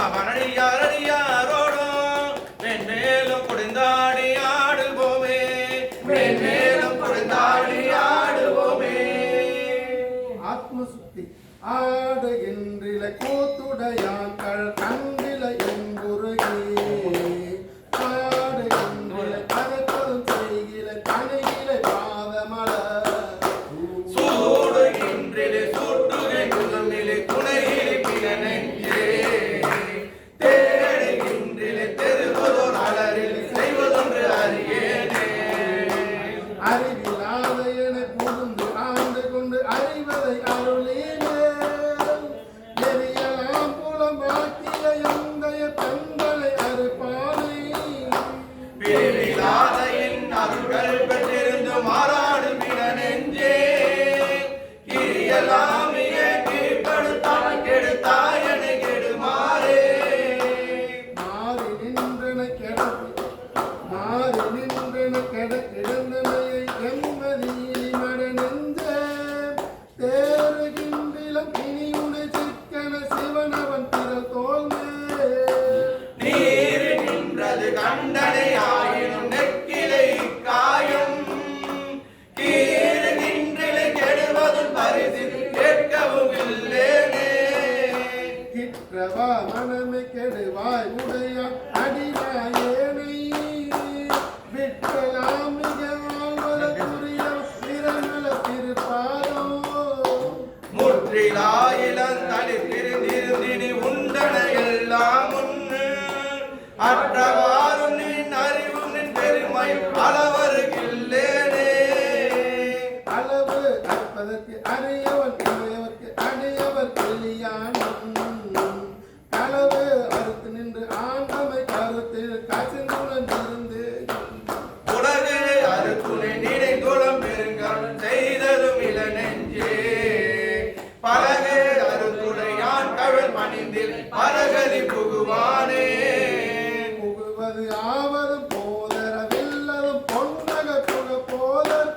அவனடியார் அடியாரோடும் மேன்மேலும் குடிந்தாடி ஆடுவோமே மேன்மேலும் குடிந்தாடி ஆடுவோமே ஆத்மசுத்தி ஆடுகின்றில கூத்துடையான் கண்டில எங்குருகே ஆடுகின்றில பகத்ததும் செய்கில பணிகில பாதமலர் சூடுகின்றிலே சூட்டுகின்றே துணையிலே பிறனெஞ்சே தேடுகின்றிலே தெருவதோர் அலரில் செய்வதொன்று அறியேனே அறிவில்லாத என புகுந்து ஆண்டு கொண்டு அறிவதை அருளேனே எரியலாம் புலம்பாக்கிய எந்தைய தங்களை அறுப்பானே பிரிவிலாத என் அருள்கள் பெற்றிருந்து மாறாடு பிறனெஞ்சே கிரியலாம் மிக கீழ்படுத்தாய் கெடுத்தாய் என கெடுமாறே மாறி நின்றன கிடந்தனையை எம்மதியிலி மட நெஞ்ச தேறுகின்றிலம் இனி உனை சிக்கன சிவனவன் திரள் தோல்மே நீர் நின்றது கண்டனை ஆயினும் நெக்கிலை காயம் கீறுகின்றிலை கெடுவதும் பரிசில் கேட்கவும் இல்லேனே கிற்றவா மனமே கெடுவாய் உடையான் அடிவாயேனை விட்டலாம் மிக ஆழ்வதற்குரிய திறமல திருப்பாதம் முற்றிலாயிலம் தளிர்ந்திருந்திருந்தினி உண்டன எல்லாம் உன்னு அற்றவாறும் நின் அறிவும் நின் பெருமை அளவருகில்லேனே அளவு அற்பதற்கு அறியவன் இளையவர்க்கு அடையவர் கிளியான் களவு அறுத்து நின்று ஆண்டமை கருத்தில் கசிந்துடன் இருந்து உலகு அறுத்துணை நினைந்துளம் பெருங்கருள் செய்ததும் இள நெஞ்சே பலகு அறுத்துணையான் கவல் பணிந்தில் பரகதி புகுவானே புகுவது ஆவதும் போதரவில்லதும் பொன்னக புக போதர்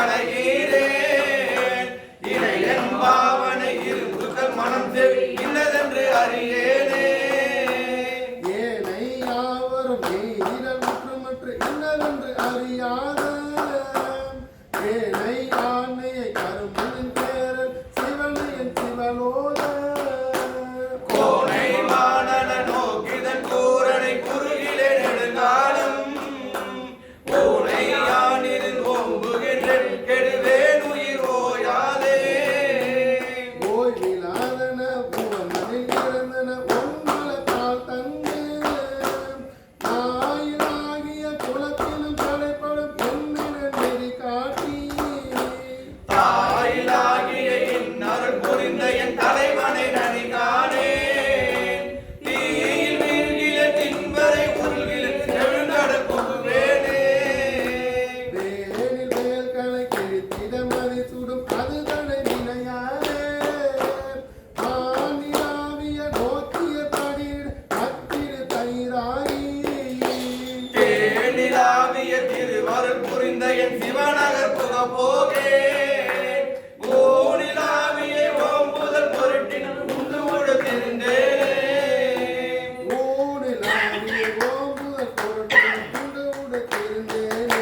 அடைகிறேன் இணையன் பாவனை இரும்புகள் மனம் செவி இன்னதென்று அறியேனே ஏனை யாவரும் ஈரல் மற்ற இன்னதென்று அறியாத ஏனை ஆணையை கருமனின் பேரல் சிவனையன் சிவலோத கோனை மானன நோக்கிதன் கூரனை குறுகிலே நெடுங்காலம் கோனை யானிருந் ஓம்புகின்றேன் கெடுவேன் உயிர் ஓயாதே ஓய்விலாதன புவனில் இறந்தன ஒன்மலத்தால் தந்து நாயிலாகிய குலத்திலும் தலைப்படும் என்னென நெறி காட்டி தாயிலாகிய என் அருள் புரிந்த என் தலைவனை நனிகானேன் தீயில் வீழ்கில தின்பரை உருகில எழுந்தட புகுவேனே வேலில் வேல்களை கிழித்திட மதி சுடும் அதுதனை நினையாதே ஆனியாவிய நோக்கிய படியிட அத்திரு தயிராகி தேனிலாவிய திருவருள் புரிந்த என் சிவநகர் புக போகேன் கோனிலாவிய ஓம்புதல் பொருட்டினும் உண்டு உடுத்திருந்தேனே ஊனிலாவிய ஓம்புதல் பொருட்கள் துண்டு உடுத்திருந்தேனே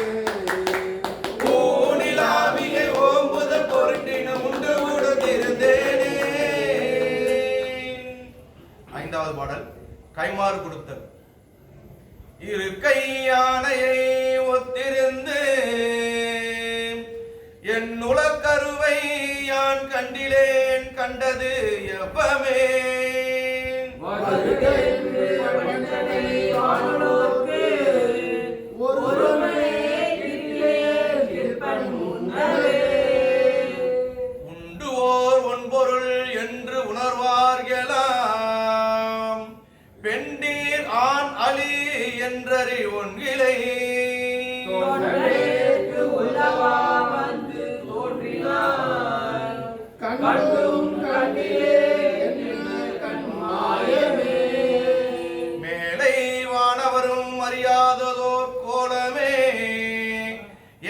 கோனிலாவிய ஓம்புதல் பொருட்டினும் உண்டு உடுத்திருந்தேனே. ஐந்தாவது பாடல் கைமாறு கொடுத்தல். இரு கையானையை ஒத்திருந்து என் உலக்கருவை யான் கண்டிலேன் கண்டது எப்பமே உண்டு ஓர் ஒன்பொருள் என்று உணர்வார்களாம் பெண்டீர் ஆண் அலி என்றறி ஒன்கிலை கண்டும் கண்டிலே என்ன கண்மாயமே மேலை வானவரும் அறியாததோர் கோலமே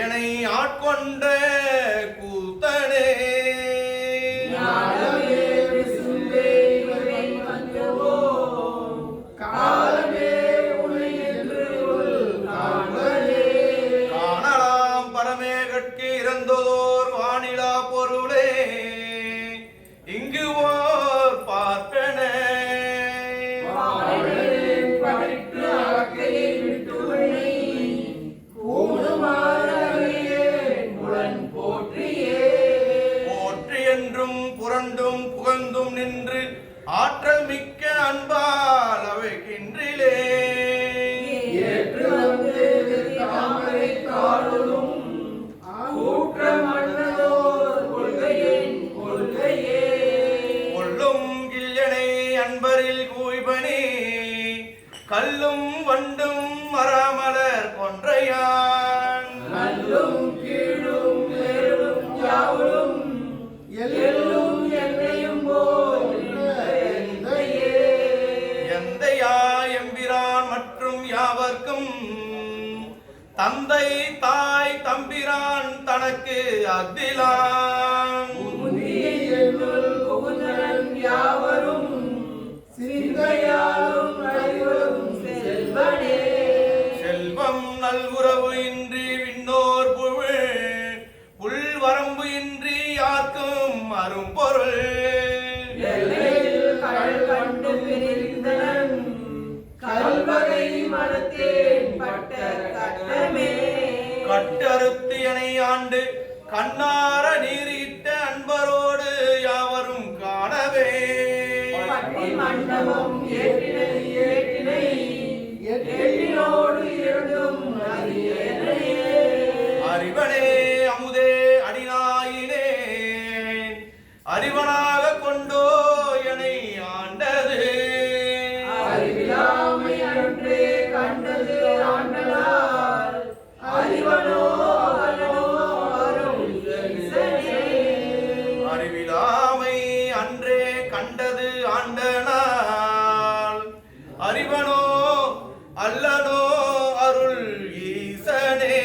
என்னை ஆட்கொண்ட கூத்தனே ஞானமே விசும்பே இவரை வந்தவோ காலமே உனை என்று காண்பனே காணலாம் பரமேகட்கு இறந்ததோர் வானிலா பொருளே இங்கு ஓர் பார்ப்பனே படித்து அக்கையை விட்டு உன்னை கூடுமாறேன் புலன் போற்றியே போற்றி என்றும் புரண்டும் புகழ்ந்தும் நின்று ஆற்றல் மிக்க அன்பால் அவைக்கின்றிலே ஏற்று வந்து தாமரை காணலும் கூற்ற மன்னதோர் கொள்கையின் கொள்கையே கொள்ளும் கிள்யனை அன்பரில் கூய்பனி கல்லும் வண்டும் மராமலர் கொன்றையான் நல்லும் கீழும் மேலும் யாவலும் எல்லும் என்னையும் போல் எந்தையே எந்தையா எம்பிரான் மற்றும் யாவர்க்கும் தந்தை தாய் தம்பிரான் தனக்கு அக்திலான் என்னுள் புகுந்தனன் யாவரும் சிந்தையாலும் அறிவரும் செல்வனே செல்வம் நல்குறவு இன்றி விண்ணோர் புல் வரம்பு இன்றி யார்க்கும் அரும்பொருள் எல்லையில் கடல் கண்டு பிரிந்தனன் கல்வகை மனத்தேன் பட்ட கட்டமே கட்டறுத்து எனை ஆண்டு கண்ணார நீரிட்ட அன்பரோடு யாவரும் காணவே பட்டி மண்டபம் ஏற்றினை ஏற்றினை எட்டினோடு இரண்டும் அறியேனையே அறிவனே அமுதே அடிநாயினேன் அறிவனாக கொண்டோ எனை ஆண்டது அறிவிலாமை அன்றே கண்டது ஆண்டலால் அறிவனோ அவனோ அருள் ஈசனே அறிவிலாமை அன்றே கண்டது ஆண்டனால் அறிவனோ அல்லனோ அருள் ஈசனே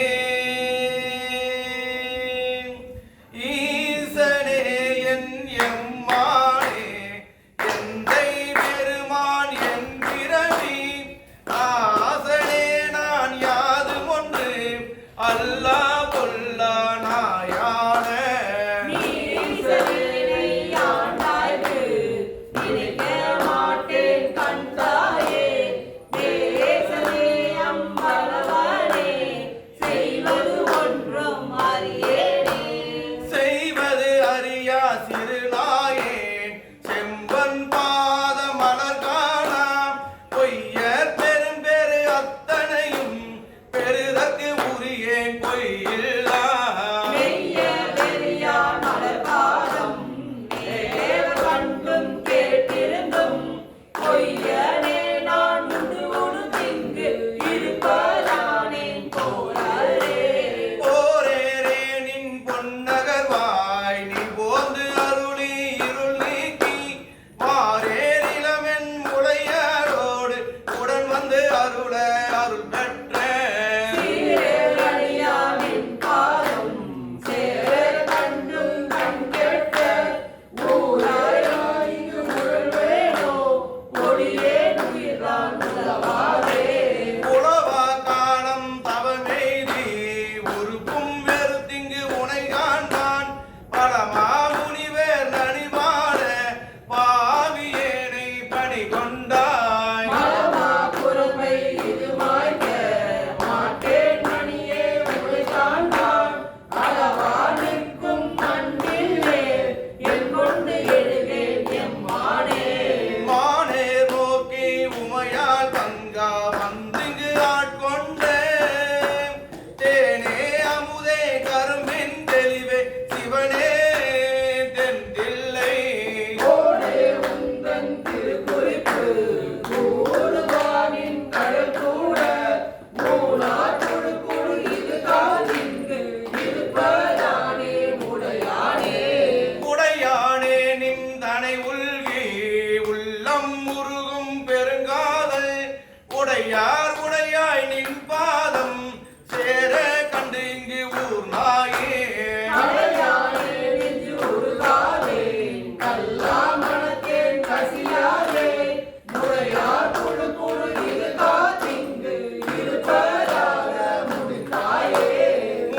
உடையார் உடையாய் நின் பாதம் சேர கண்டு இங்கு ஊர் நாயே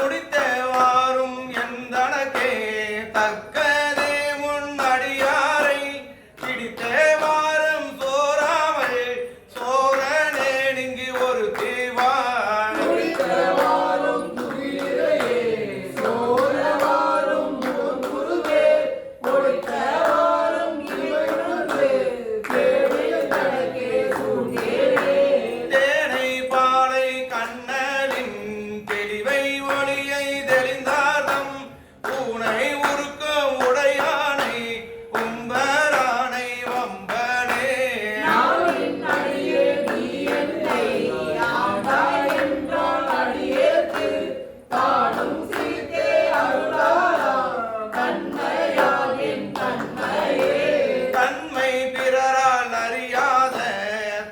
முடித்தவாறும் எந்தனக்கே தக்கதே முன்னடியாரை பிடித்தவாறும் சோராமல் சோரனே இங்கு ஒரு தீவான் தேனை பாலை கண்ணலின் தெளிவை ஒளியை தெளிந்தார்தம் பூனை உருக்க உடையானை கும்பரானை வம்பனே தன்மை பிறரால் அறியாத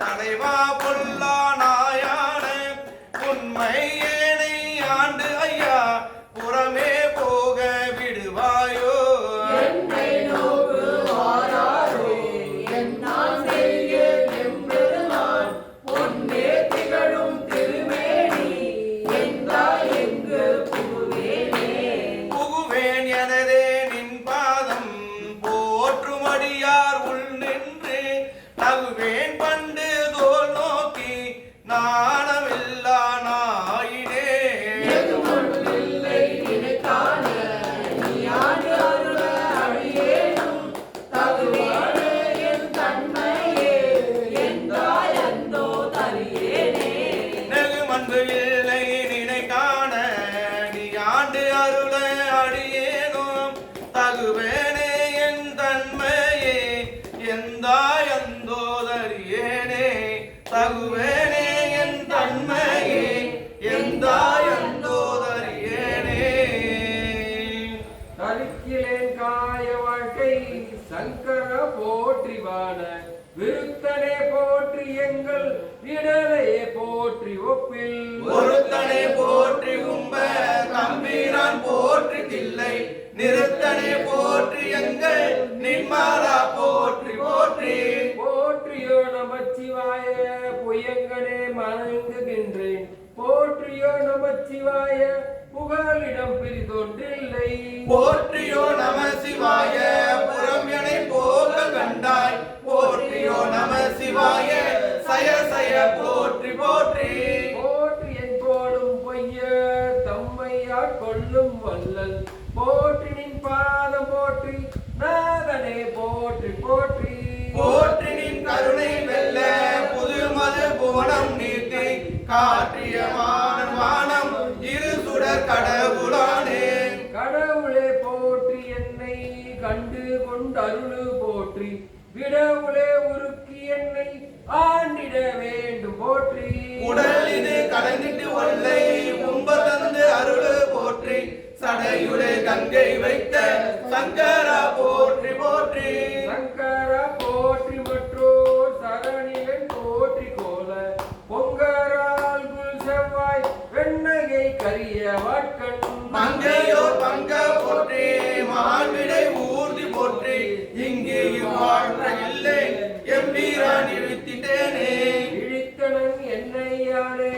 தலைவா பொல்லா நாயான உண்மை ஏனை ஆண்டு ஐயா புறமே போக விடுவாயோ புகுவேன் எனதே நின் பாதம் போற்றுமடியார் உள் நின்று நகுவேன் பண்டு தோல் நோக்கி நாணமில்லா நாயினே நெகுமன்பு இல்லை நினை காண நீ ஆண்டு அருள அடியேனும் தகுவேனே என் தன்மையே எந்தாயந்தோதறியேனே தகுவேனே என் தன்மையே எந்தாயந்தோதறியேனே தரிக்கிலேன் காய வாழ்க்கை சங்கர போற்றிவான விருத்தனே போற்றி எங்கள் விடலையே போற்றி ஒப்பில் ஒருத்தனை போற்றி உம்ப கம்பீரான் போற்றி தில்லை நிறுத்தனை போற்றி எங்கள் நின்மாலா போற்றி போற்றி போற்றியோ நமச்சிவாய பொய்யங்கனே மணங்குகின்றேன் போற்றியோ நமச்சிவாய புகழிடம் பிரிதொன்றில்லை போற்றியோ நம சிவாய புறம் எனை போக கண்டாய் போற்றியோ நம சிவாய சய சய போற்றி போற்றி போற்றி என் போடும் பொய்ய தம்மையாட் கொள்ளும் வல்லல் போற்றி நின் பாதம் போற்றி நாதனே போற்றி போற்றி போற்றி நின் கருணை வெல்ல புது மது புவனம் நீர்த்தி காற்றிய வானம் இரு சுடர் கடவுளானே கடவுளே போற்றி என்னை கண்டு கொண்டருளு போற்றி விடவுளே உருக்கி என்னை ஆண்டிட வேண்டும் போற்றி உடல் இது கலந்திட்டு ஒல்லை உம்ப தந்து அருளு போற்றி சடையுளே கங்கை வைத்த சங்கரா போற்றி போற்றி சங்கரா போற்றி மற்றோர் சரணிகள் போற்றி கோல பொங்கரால் குல் செவ்வாய் வெண்ணகை கரிய வாட்கண் மங்கையோ பங்க போற்றி மாண்பிடை ஊர்தி போற்றி இங்கே வாழ்ற இல்லை எம்பீரான் இழுத்திட்டேனே இழித்தனன் என்னையானே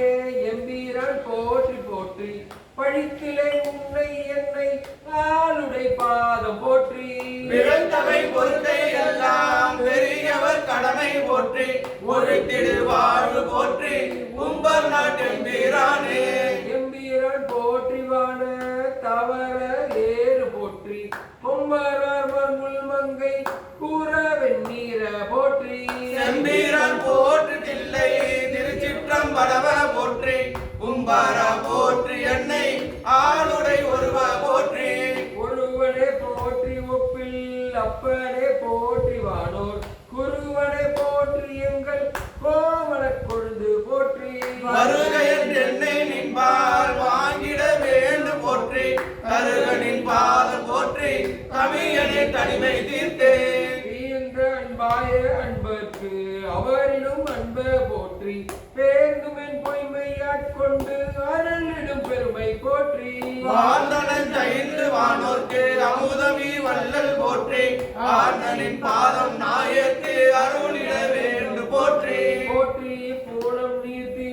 எம்பீரான் போற்றி போற்றி பழித்திலே உன்னை என்னை ஆளுடை பாதம் போற்றி விழுந்தவை பொருட்டை எல்லாம் பெரியவர் கடமை போற்றி ஒரு திரு வாழ்வு போற்றி உம்பர் நாட்டெம்பீரானே எம்பீரான் போற்றிவான தவற ஏறு போற்றி பொம்மரார் மருள் மங்கை கூற வெண்ணீர போற்றி எம்பீரான் போற்றி தில்லை திருச்சிற்றம்பலவ போற்றி உம்பாரா போற்றி என்னை ஆளுடை ஒருவ போற்றி ஒருவனே போற்றி ஒப்பில் அப்பனே போற்றி வானோர் குருவனை போற்றி எங்கள் கோமல கொழுந்து போற்றி வருக என்று என்னை நின்பால் வாங்கிட வேண்டும் போற்றி கருகனின் பாதம் போற்றி கவியனை தனிமை தீர்த்தேன் அன்பாய அன்பர்க்கு அவரிலும் அன்ப போற்றி ஆட்கொண்டு அருளிடும் பெருமை போற்றி வாழ்ந்தனஞ்சைந்து வானோர்க்கு அமுதமி வள்ளல் போற்றி ஆர்ந்தனின் பாதம் நாயக்கு அருளிட வேண்டு போற்றி போற்றி பூனம் நீர்த்தி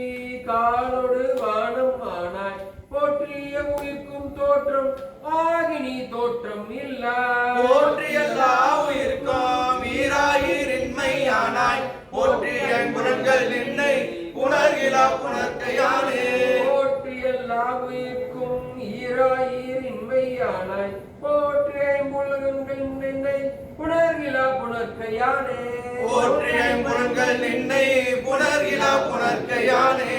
காலோடு வானம் ஆனாய் போற்றிய உயிர்க்கும் தோற்றம் ஆகினி தோற்றம் இல்ல போற்றி எல்லா உயிர்க்கும் ஈராயிரின்மையானாய் போற்றிய குணங்கள் நின்னை புணர்கிலா புணர்க்கையானே போற்றி எல்லா உயிர்க்கும் ஈராயிரின்மையானாய் போற்றி ஐம்புலகங்கள் நின்னை புணர்கிலா புணர்க்கையானே போற்றிய குணங்கள் நின்னை புணர்கிலா புணர்க்கையானே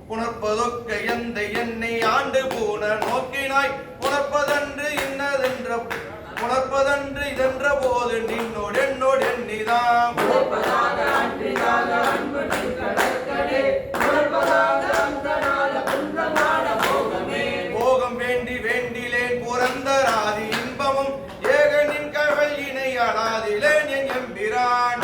புணர்ப்பதொக்க எந்த என்னை ஆண்டு பூன நோக்கினாய் புணர்ப்பதன்று இன்னதென்ற புணர்ப்பதன்று இதென்ற போது நின்னோடு என்னோடு எண்ணிதாம் போகம் வேண்டி வேண்டிலேன் புரந்தராதி இன்பமும் ஏகனின் கவலினை அடாதிலேன் என் எம்பிரான்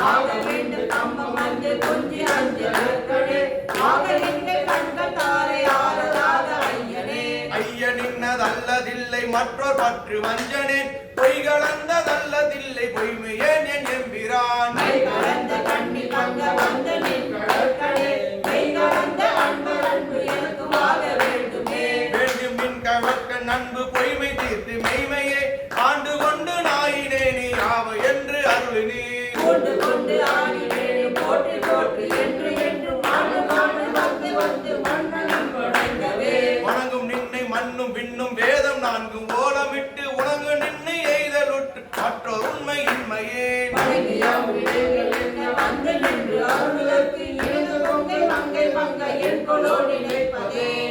ஐயனின்னதல்லதில்லை மற்றொரு பற்று வஞ்சனேன் பொய்களந்ததல்லதில்லை பொய்மையேன் என் எம்பிரான் வேண்டும் மின் கவக்க நண்பு பொய்மை தீர்த்து மெய்மையே ஆண்டு கொண்டு நாயினே நீ ஆவ என்று அருளினீ வணங்கும் நின்னை மண்ணும் விண்ணும் வேதம் நான்கும் ஓலமிட்டு உணங்கு நின்னை எய்தலுற்று மற்றொரு உண்மையின்மையே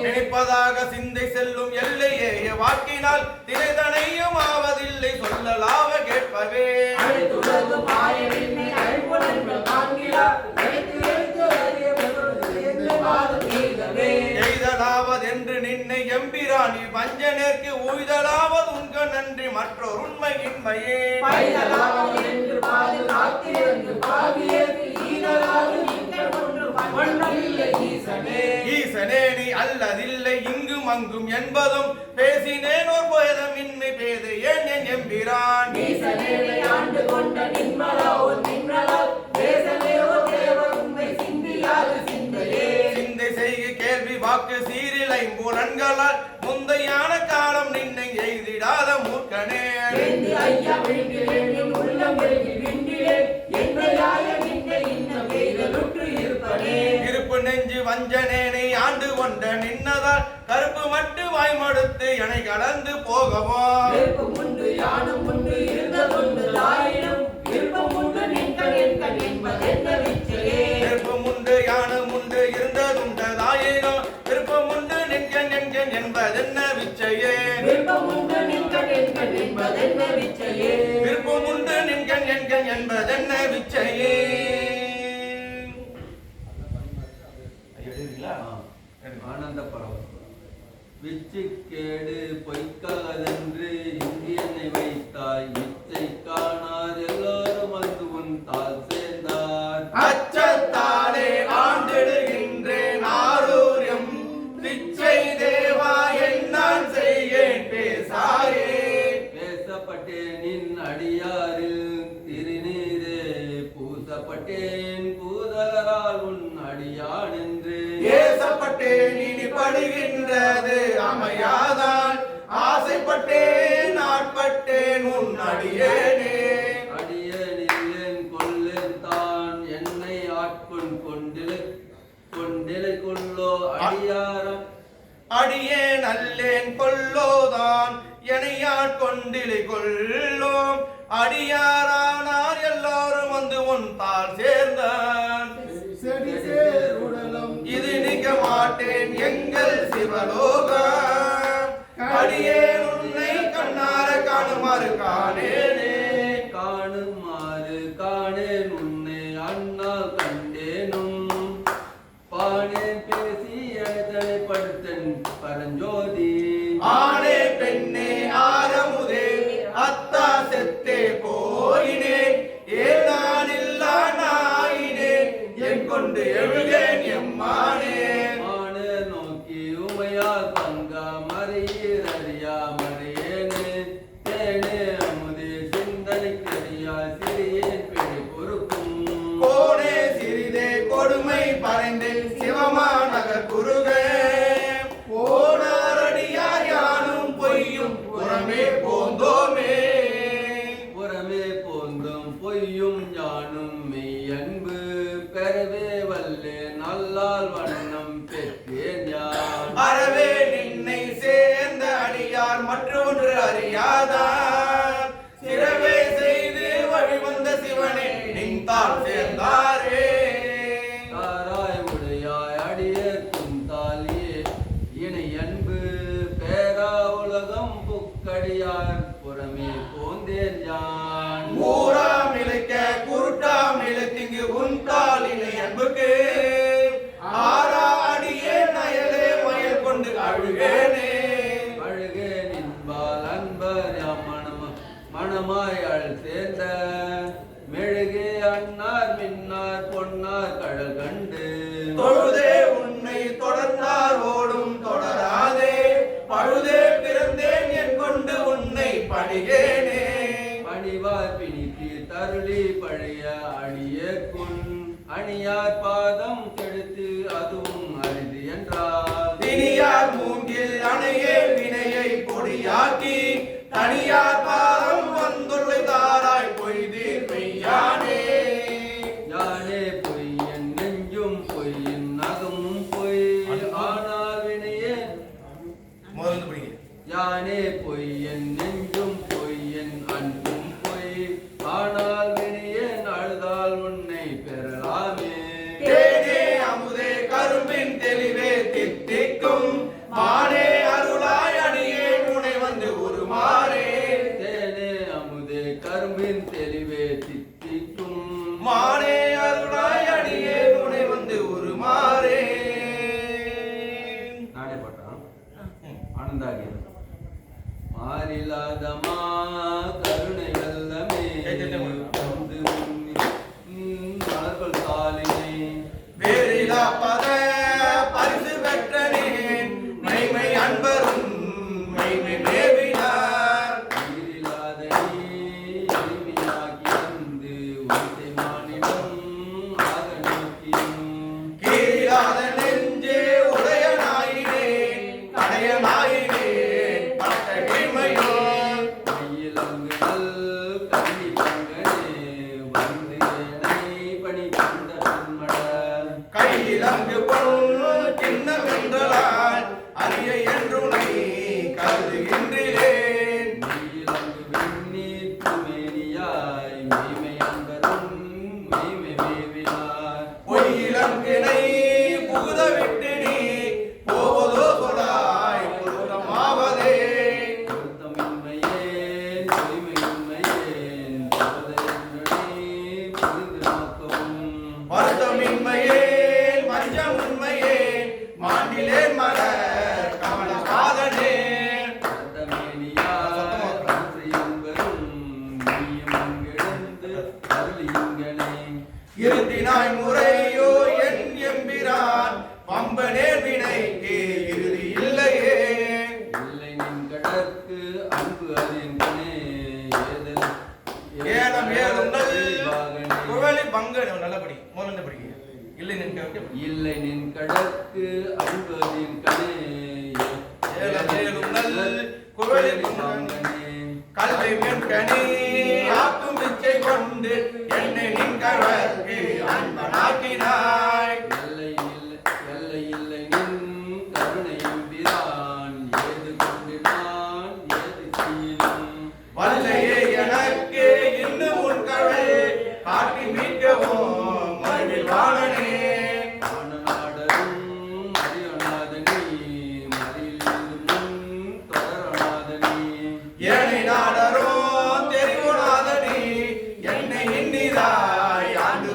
நினைப்பதாக சிந்தை செல்லும் எல்லையே வாக்கினால் திரைதனையும் ஆவதில்லை சொல்லலாவ கேட்பவே எய்தலாவதென்று நின்னை எம்பிராணி வஞ்சனேற்கு உய்தலாவது உங்க நன்றி மற்றொரு உண்மையின்மையே ஈசனே நீ அல்லதில்லை இங்கும் அங்கும் என்பதும் பேசினேன் ஒரு பேதமின்மை பேதை ஏன் என் எம்பிரான் சிந்தை செய்க கேள்வி வாக்கு சீரிலை புலன்களால் முந்தையான காலம் நின்னை எய்திடாத மூர்க்கனே இருப்பு நெஞ்சு வஞ்சனேனை ஆண்டு கொண்ட நின்னதால் கருப்பு மட்டு வாய்மடுத்து எனை கடந்து போகவோ விருப்பமுண்டு யானுமுண்டு இருந்ததுண்டதாயினோ விருப்பமுண்டு நின்கண் என்கண் என்பதென்ன விச்சையே விருப்பமுண்டு நின்கண் என்கண் என்பதென்ன விச்சையே ஆனந்த பரவம் விச்சு கேடு பொய்க்காதென்று இந்தியனை வைத்தாய் இச்சை காணார் எல்லோரும் வந்து உன் தால் சேர்ந்தார் அச்சத்தாலே ஆண்டிடுகின்றேன் ஆரூரியம் பிச்சை தேவா என்னான் செய்யேன் பேசாயே பேசப்பட்டேனின் அடியாரில் திருநீரே பூசப்பட்டேன் பூதலரால் உன் அடியான் என்று ஏசப்பட்டேன் இனி படுகின்றது அமையாதான் ஆசைப்பட்டேன் ஆட்பட்டேன் உன் அடியேனே அடியேனில்லேன் கொல்லேன் தான் என்னை ஆட்கொண் கொண்டிலை கொள்ளோ அடியாரம் அடியேன் அல்லேன் கொல்லோதான் எனையாட் கொண்டிலை கொள்ளோம் அடியாரானார் எல்லாரும் வந்து உன் தாள் சேர்ந்தான் இது நிக்க மாட்டேன் எங்கள் சிவலோகம் அடியேன் உன்னை கண்ணார காணுமாறு காணேனே காணுமாறு காணேன் உன்னை அண்ணால் கண்டேனும் பானேன் பேசி தலைப்படுத்தன் பரஞ்சோதி ஆனே பெண்ணே ஆரமுதே அத்தா செத்தே போயினே ஏனானில்லா நாய் கொண்டு எழுகேன் எம்மானே. மானே நோக்கி உமையால் பங்கா மறையறியா மறையேனே தேனே அமுதே சிந்தனைக்கரியா சிறியேன் பிழை பொறுக்கும் கோனே சிறிதே கொடுமை பறைந்து சிவமா நகர் குருகே. போனாரடியார் யானும் பொய்யும் புறமே போந்தோமே. புறமே போந்தும் பொய்யும் ஞானும் மெய்யன்பு பெறவே வல்லே நல்லால் வண்ணம் பெற்றேன் யான். அறவே நின்னை சேர்ந்த அடியார் மற்றொன்று அறியாதார். சிறவே செய்து வழிவந்த சிவனே நின்றால் சேர்ந்தாரே. தாராய் உடையாய் அடியேற்கும் தாலியே இணை அன்பு பேரா உலகம் புக்கடியார் புறமே போந்தேன் யான். ஊராம் நிலைக்க குருட்டாம் நிலைத்திங்கு உன்தால் இணை அன்புக்கு. ஆரா அடியே நயலே மயல் கொண்டு அழுகேனே. அழுகே நின்பால் அன்பர் யாம் மனமாய் அழல் சேர்ந்த மெழுகே அன்னார் மின்னார் பொன்னார் கடல் கண்டு தொழுதே உன்னை தொடர்ந்தார் ஓடும் தொடராதே. பழுதே பிறந்தேன் என் கொண்டு உன்னை பணிகேனே. பணிவார் பிணிக்கு தருளி பழைய அடியேற்குன் அணியார் பாதம் கெடுத்து அதுவும் அரிது என்றார். தினியார் மூங்கில் அணையே வினையை பொடியாக்கி தனியார் பாதம் வந்துள்ளை தாராய் பொய்தீர் மெய்யானே. யானே பொய்யன் நெஞ்சும் பொய்யின் நகமும் பொய் ஆனால் வினையே. முதல்ல படிங்க. யானே பொய்யன் நெஞ்சும் பொய்யன் அன்பும் பொய் ஆனால் வினையேன் அழுதால் உன்னை பெறலாமே. தேனே அமுதே கரும்பின் தெளிவே தித்திக்கும். மானே அருளாய் அடியே துணை வந்து உருமாறே. தேனே அமுதே கரும்பின் தெளிவே தித்திக்கும். மானே அருளாய் அடியே துணை வந்து உருமாறே. நானே பாட்டான் ஆனந்தாகி மாறிலாத மா கருணை வெல்லமே வந்து மலர்கள் தாளினை வேறிலா பத பரிசு பெற்றனேன் மைமை அன்பரும் மைமை மேவினார். நீரில்லாத நீ எளிமையாகி வந்து உன்னை மானிடம் ஆக நோக்கியும் கீழிலாத நெஞ்சே உடையனாயினேன் கடையனாயினேன் பட்ட கீழ்மையோ. கையிலங்கு நல் கண்ணி பங்கனே வந்து என்னை பணி கொண்ட பின்மடர் கையிலங்கு பொண்ணு கிண்ணமென்றலால் அரிய என்றுனை கருதுகின்றேன். மெய்யிலங்கு விண்ணீர் துமேனியாய் மெய்மை அன்பரும் மெய்மை மேவினார். பொய்யிலங்கினை புகுத விட்டு நீ போவதோ சொலாய் பொருத்தமாவதே. பொருத்தமின்மையேன் பொய்மையின்மையேன் போதென்றனை புரிந்து நோக்கவும். வருத்தமின்மையேன் மஞ்சம் உண்மையேன் மாண்டிலேன் மலர் கமல காதனே. அர்த்தமேனியார் அன்றையன்பரும் நீயும் அங்கிழந்து அருளியுங்கனை. இருந்தினாய் முறையோ என் எம்பிரான் பம்பனே வினைக்கு இறுதி இல்லையே. இல்லை நின் கடற்கு அன்பு அறிந்தனே ஏதல் ஏலம் ஏலுங்கள் வாகனே. குழலி பங்கு நல்லபடி முதல்ல படிக்க. இல்லை நின்று இல்லை நின் கடற்கு அன்பு அறிந்தனே ஏலம் ஏலுங்கள் குழலி பங்கனே. கல்லை மென்கனி ஆக்கும் பிச்சை கொண்டு என்னை நின்கழற்கு அன்பனாக்கினாய். எல்லை இல்லை நின் கருணையும் பிரான் ஏது கொண்டு நான் ஏது செய்யணும். வல்லையே எனக்கு இன்னும் உன் கழல் காட்டி மீட்கவும் மறுவில் வாழனே. ஆனநாடரும் மறியொணாதனி மறியில் முன் தொடரொணாதனி. ஏனை நாடரோ தெரிவுனாதனி என்னை இன்னிதாய் ஆண்டு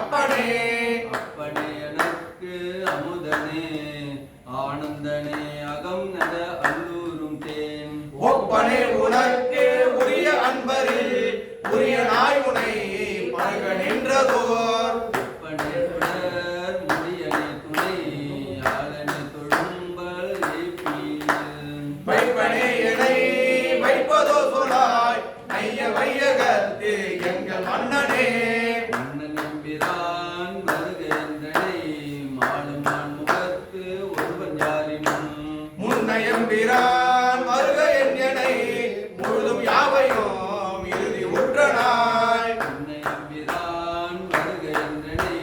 அப்பனே அப்பனே எனக்கு அமுதனே ஆனந்தனே அகம் நட அல்லூரும் தேன் ஒப்பனே உனக்கு உரிய அன்பரில் உரிய நாய் உனை பருக நின்றதோர் அப்பனே தொடர் முடியனே துணை ஆளனே தொழும்பல் ஏப்பீல் வைப்பனே எனை வைப்பதோ சொலாய் ஐய வையகத்து எங்கள் மன்னனே மன்னன் எம்பிரான் வருகின்றனை மாலும் நான் முகத்து ஒருவன் யாரினும் முன்னையம்பிரான் வருக எனை முழுதும் யாவையும் இறுதி உற்றனாய் உன்னை எம்பிரான் வருகின்றனை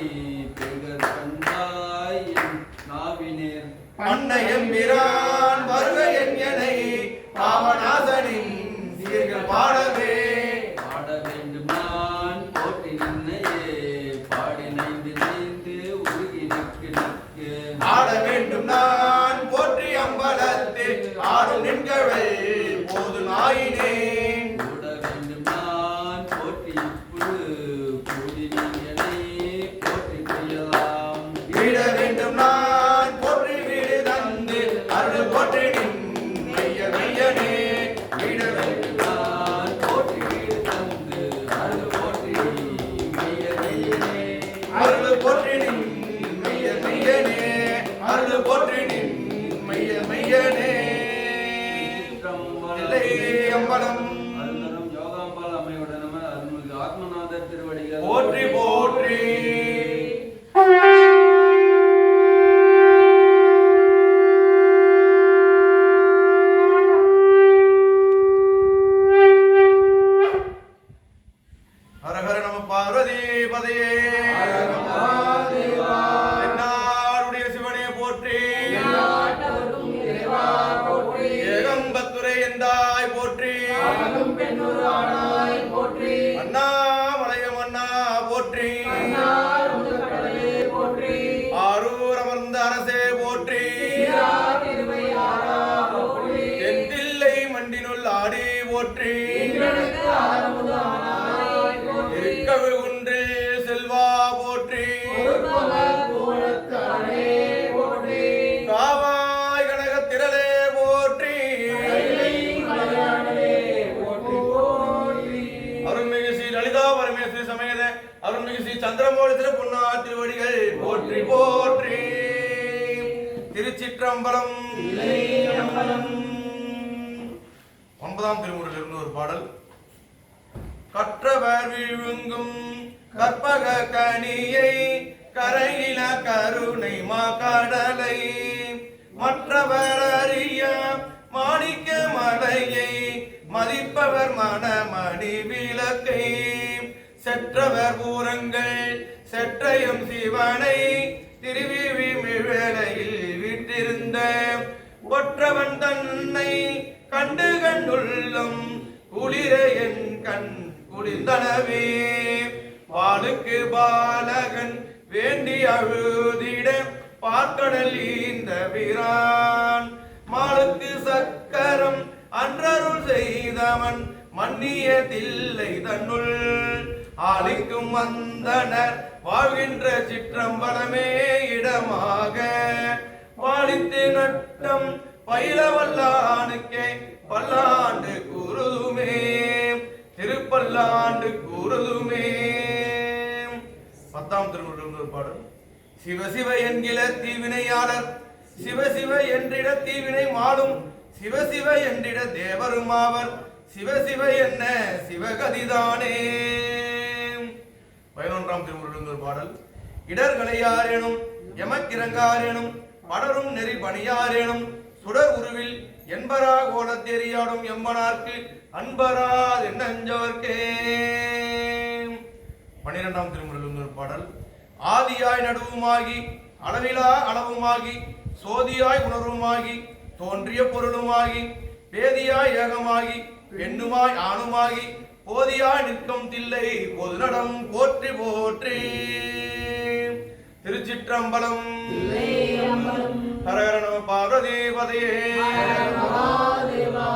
பெருகற் கண்டாய் என் நாவினேர் அன்னையம்பிரான் வருக எனை பாவநாசனின் சீர்கள் பாடவே பாட வேண்டும் நான் போற்றி நின்னையே பாடி நைந்து நைந்து உருகி நிற்கு நிற்கு ஆட வேண்டும் நான் போற்றி அம்பலத்து ஆடும் நின்கவே போது நாயினேன் கூட வேண்டும் நான் போற்றி இப்பொழு கூடி நீங்கனை போற்றி செய்யலாம் வீட வேண்டும் நான் போற்றி வீடு தந்து அருள் போற்றி நின் மைய மையனே வீட வேண்டும் நான் போற்றி வீடு தந்து அருள் போற்றி மைய மையனே அருள் போற்றி நின் மைய மையனே அருள் போற்றி நின் மைய மையனே இல்லை அம்பலம் அருந்தரும் யோகாம்பால் அம்மையோட நம்ம அருள்மிகு ஆத்மநாதர் திருவடிகள் போற்றி போற்றி ஹர ஹர நம பார்வதி பதையே தென்னாடுடைய சிவனே போற்றி நாட்டவர்க்கும் இறைவா போற்றி. ஏகம்பத்துரை எந்தாய் போற்றி ஆணும் பெண்ணொரு ஆணாய் போற்றி. அண்ணாமலையம் அண்ணா போற்றி அன்னார் உந்து கடலே போற்றி. ஆரூர் அமர்ந்த அரசே போற்றி சீரா திருவையாறா போற்றி. தென்தில்லை மண்டினுள் ஆடி போற்றி இன்றெடுத்து ஆரமுது ஆனாய் போற்றி. இருக்கவு குன்றில் செல்வா போற்றி ஒருபவர் கூடத்தானே போற்றி. காவாய் கனகத் திரளே போற்றி கைலை மலையானே போற்றி போற்றி. அருள்மிகு ஸ்ரீ லலிதா பரமேஸ்வரி சமேத அருள்மிகு ஸ்ரீ சந்திரமௌழி திரு பொன்னா திருவடிகள் போற்றி போற்றி. திருச்சிற்றம்பலம். தில்லையம்பலம். 9ஆம் திருமுறையிலிருந்து ஒரு பாடல். கற்றவர் விழுங்கும் கற்பக கனியை கரையில கருணை மாகடலை மற்றவர் அறிய மாணிக்க மலையை மதிப்பவர் மணமணி விளக்கை செற்றவர் பூரங்கள் செற்றையும் சிவனை திருவிழி மிழலையில் விட்டிருந்த ஒற்றவன் தன்னை கண்டு கண்டுள்ளம் குளிர என் கண் குளிர்ந்தனவே பாலுக்கு பாலகன் வேண்டி அழுதிட பார்க்கடல் இந்த பிரான் மாலுக்கு சக்கரம் அன்றருள் செய்தவன் மன்னிய தில்லை தன்னுள் ஆளிக்கும் வந்தனர் வாழ்கின்ற சிற்றம்பலமே இடமாக பாலித்து நட்டம் பயிலவல்லானுக்கே பல்லாண்டு கூறுதுமே திருப்பல்லாண்டு கூறுதுமே. 10ஆம் திருமுறையில் ஒரு பாடல். சிவ சிவ என்கிற தீவினையாளர் சிவ சிவ என்றிட தீவினை மாடும் சிவ சிவ என்றிட தேவருமாவர் சிவ சிவ என்ன சிவகதிதானே. 11ஆம் திருமுறையில் ஒரு பாடல். இடர்களையாரேனும் எமக்கிறங்காரேனும் படரும் நெறி பணியாரேனும் சுடர் உருவில் என்பரா கோலத்தெரியாடும் எம்பனார்க்கு அன்பராது என்னஞ்சோர்க்கே. 12ஆம் திருமுறையில் ஒரு பாடல். ஆதியாய் நடுவுமாகி அளவிலா அளவுமாகி சோதியாய் உணர்வுமாகி தோன்றிய பொருளுமாகி பேதியாய் ஏகமாகி பெண்ணுமாய் ஆணுமாகி போதியாய் நிற்கும் தில்லை பொதுநடம் போற்றி போற்றி. திருச்சிற்றம்பலம். தில்லையம்பலம். ஹர ஹர நம பார்வதி பதையே. மகாதேவா.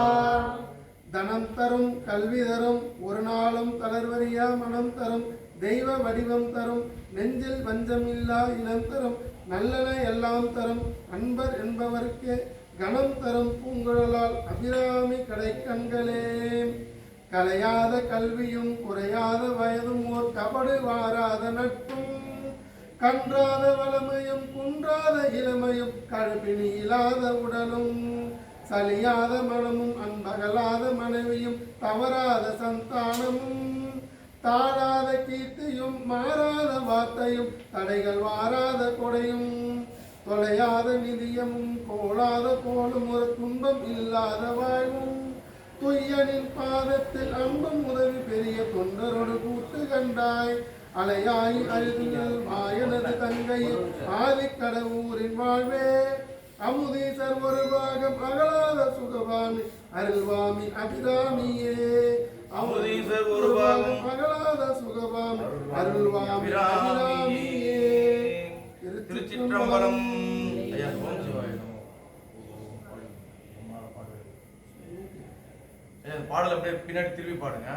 தனம் தரும் கல்வி தரும் ஒரு நாளும் தளர்வறியா மனம் தரும் தெய்வ வடிவம் தரும் நெஞ்சில் வஞ்சமில்லா இனம் தரும் நல்லன எல்லாம் தரும் அன்பர் என்பவர்க்கே கணம் தரும் பூங்குழலால் அபிராமி கடை கண்களே. கலையாத கல்வியும் குறையாத வயதும் ஓர் கபடு வாராத நட்பும் கன்றாத வளமையும் குன்றாத இளமையும் கழுப்பினி இல்லாத உடலும் சலியாத மனமும் அன்பகலாத மனைவியும் தவறாத சந்தானமும் தாழாத கீர்த்தியும் மாறாத வார்த்தையும் தடைகள் வாராத கொடையும் தொலையாத நிதியமும் கோளாத கோலும் ஒரு துன்பம் இல்லாத வாழ்வும் துய்யனின் பாதத்தில் அன்பும் உதவி பெரிய தொண்டரோடு கூட்டு கண்டாய் அலையாய் அழுதுங்கள் மாயனது தங்கையில் ஆதிக்கடவுரின் வாழ்வே அமுதீசர் ஒரு பாகம் அகலாத சுகவாமி அருள்வாமி அபிராமியே அமுதீசர் ஒரு பாகம் அகலாத சுகவாமி அருள்வாமி அபிராமியே. திருச்சிற்றம்பலம். ஐயா, ஓம் சிவாய நமோ. ஐயா, பாடல் அப்படியே பின்னாடி திரும்பி பாடுங்க.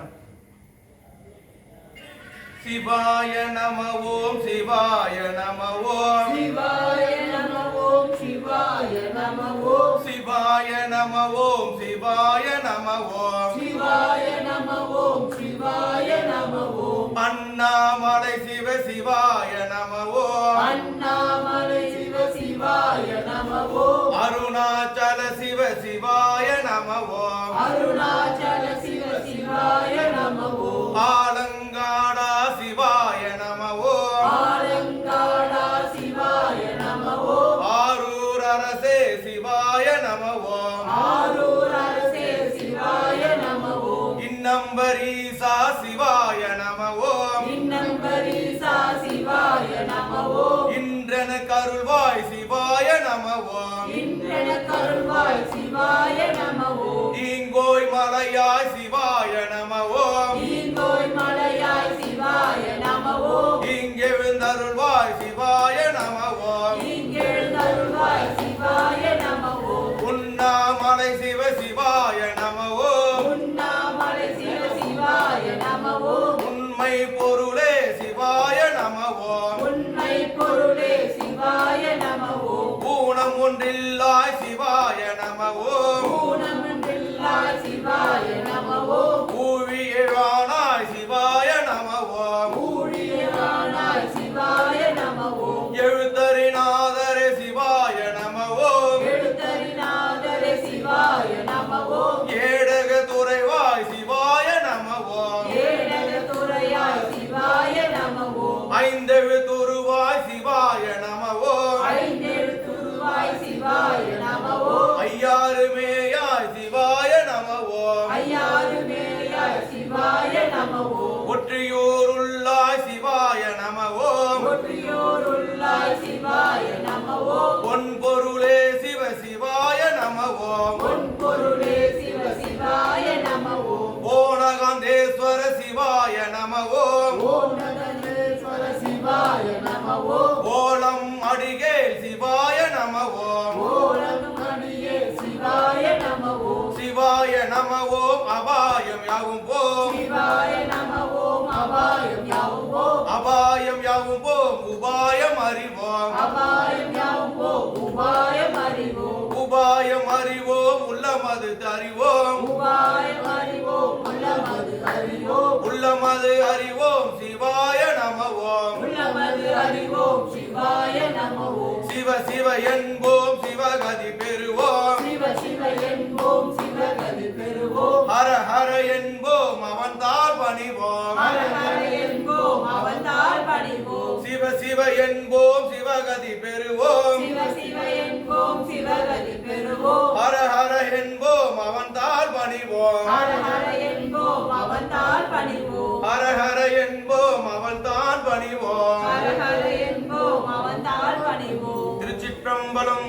சிவாய நம ஓம் சிவாய நம ஓம் சிவாய நம ஓம் சிவாய நம ஓம் சிவாய நம ஓம் சிவாய நம ஓம் சிவாய நம ஓம் சிவாய நம ஓம் அண்ணாமலை சிவ சிவாய நம ஓம் அண்ணாமலை சிவ சிவாய நம ஓம் அருணாச்சல சிவ சிவாய நம ஓம் அருணாச்சல சிவ சிவாய நம ஓம் ஆலங்காடா சிவாய நம ஓம் ஆலங்காடா சிவாய நம ஓம் ஆரூர் அரசே சிவாய நம ஓம் ஆரூர் அரசே சிவாய நம ஓம் இன்னம்பரீசா சிவாய நம ஓம் இன்னம்பரீசா சிவாய நம ஓம் இன்றன கருள்வாய் சிவாய நம ஓம் இன்றன கருள்வாய் சிவாய நம ஓம் ஈங்கோய் மலையாய் சிவாய நம ஓம் ஈங்கோய் மலையாய் சிவாய நம ஓம் இங்கெழுந்தருள்வாய் சிவாய நம ஓம் இங்கெழுந்தருள்வாய் சிவாய நம ஓம் உண்ணாமலை சிவ சிவாய நம ஓம் உண்ணாமலை சிவ சிவாய நம ஓம் உண்மை பொருளே சிவாய நம ஓம் உண்மை பொருளே சிவாய நம ஓம் ஊனம் ஒன்றில்லாய் சிவாய நம ஓம் ஊனமில்லாய் சிவாய நம ஓம் ஊழியவானாய் சிவாய நம ஓம் ஊழியவானாய் சிவாய நம ஓம் எழுத்தறிநாதரே சிவாய நம ஓம் எழுத்தறிநாதரே சிவாய நம ஓம் ஏடக துறைவாய் சிவாய நம ஓம் ஏடக துறையாய் சிவாய நம ஓம் ஐந்தெழுத்துருவாய் சிவாய நம ஓம் ஐந்தெழுத்துருவாய் சிவாய நம ஓம் ஐயாறுமேயாய் சிவாய நம ஓம் ஐயாறுமேயாய் சிவாய நம ஓம் ஒற்றியூருள்ளாய் சிவாய நம ஓம் ஒற்றியோருள்ளாய் சிவாய நம ஓம் பொன் பொருளே சிவ சிவாய நம ஓம் பொன் பொருளே சிவ சிவாய நம ஓம் ஓணகாந்தேஸ்வர சிவாய நம ஓம் ஓம் நகரேஸ்வர சிவாய நம ஓம் ஓலம் அடிகேல் சிவாய நம ஓம் ஓரங்கமணியே சிவாய நம ஓம் சிவாய நம ஓம் அபாயம் யாவும் போம் சிவாய நம ஓம் அபாயம் யாவும் ஓம் அபாயம் யாவும் போம் உபாயம் அறிவோம் அபாயம் யாவும் ஓம் உபாயம் அறிவோம் உபாயம் அறிவோம் உள்ளமது அறிவோம் உபாயம் அறிவோம் உள்ளமது அறிவோம் உள்ளமது அறிவோம் சிவாய நம ஓம் உள்ளமது அறிவோம் சிவாய நம ஓம் சிவ சிவ என்போம் சிவகதி பெறுவோம் சிவ சிவ என்போம் சிவகதி பெறுவோம் ஹர ஹர என்போம் அவன் தாழ் பணிவோம் ஹர ஹர என்போம் அவன்தாள் பணிவோம் சிவ சிவ என்போம் சிவகதி பெறுவோம் சிவ சிவ என்போம் சிவகதி பெறுவோம் ஹர ஹர என்போம் அவன் தாழ் பணிவோம் ஹர ஹர என்போம் அவன்தாள் பணிவோம் ஹர ஹர என்போம் அவன் தான் பணிவோம் ஹர ஹர என்போம் அவன்தாள் பணிவோம் திருச்சிற்றம்பலம்.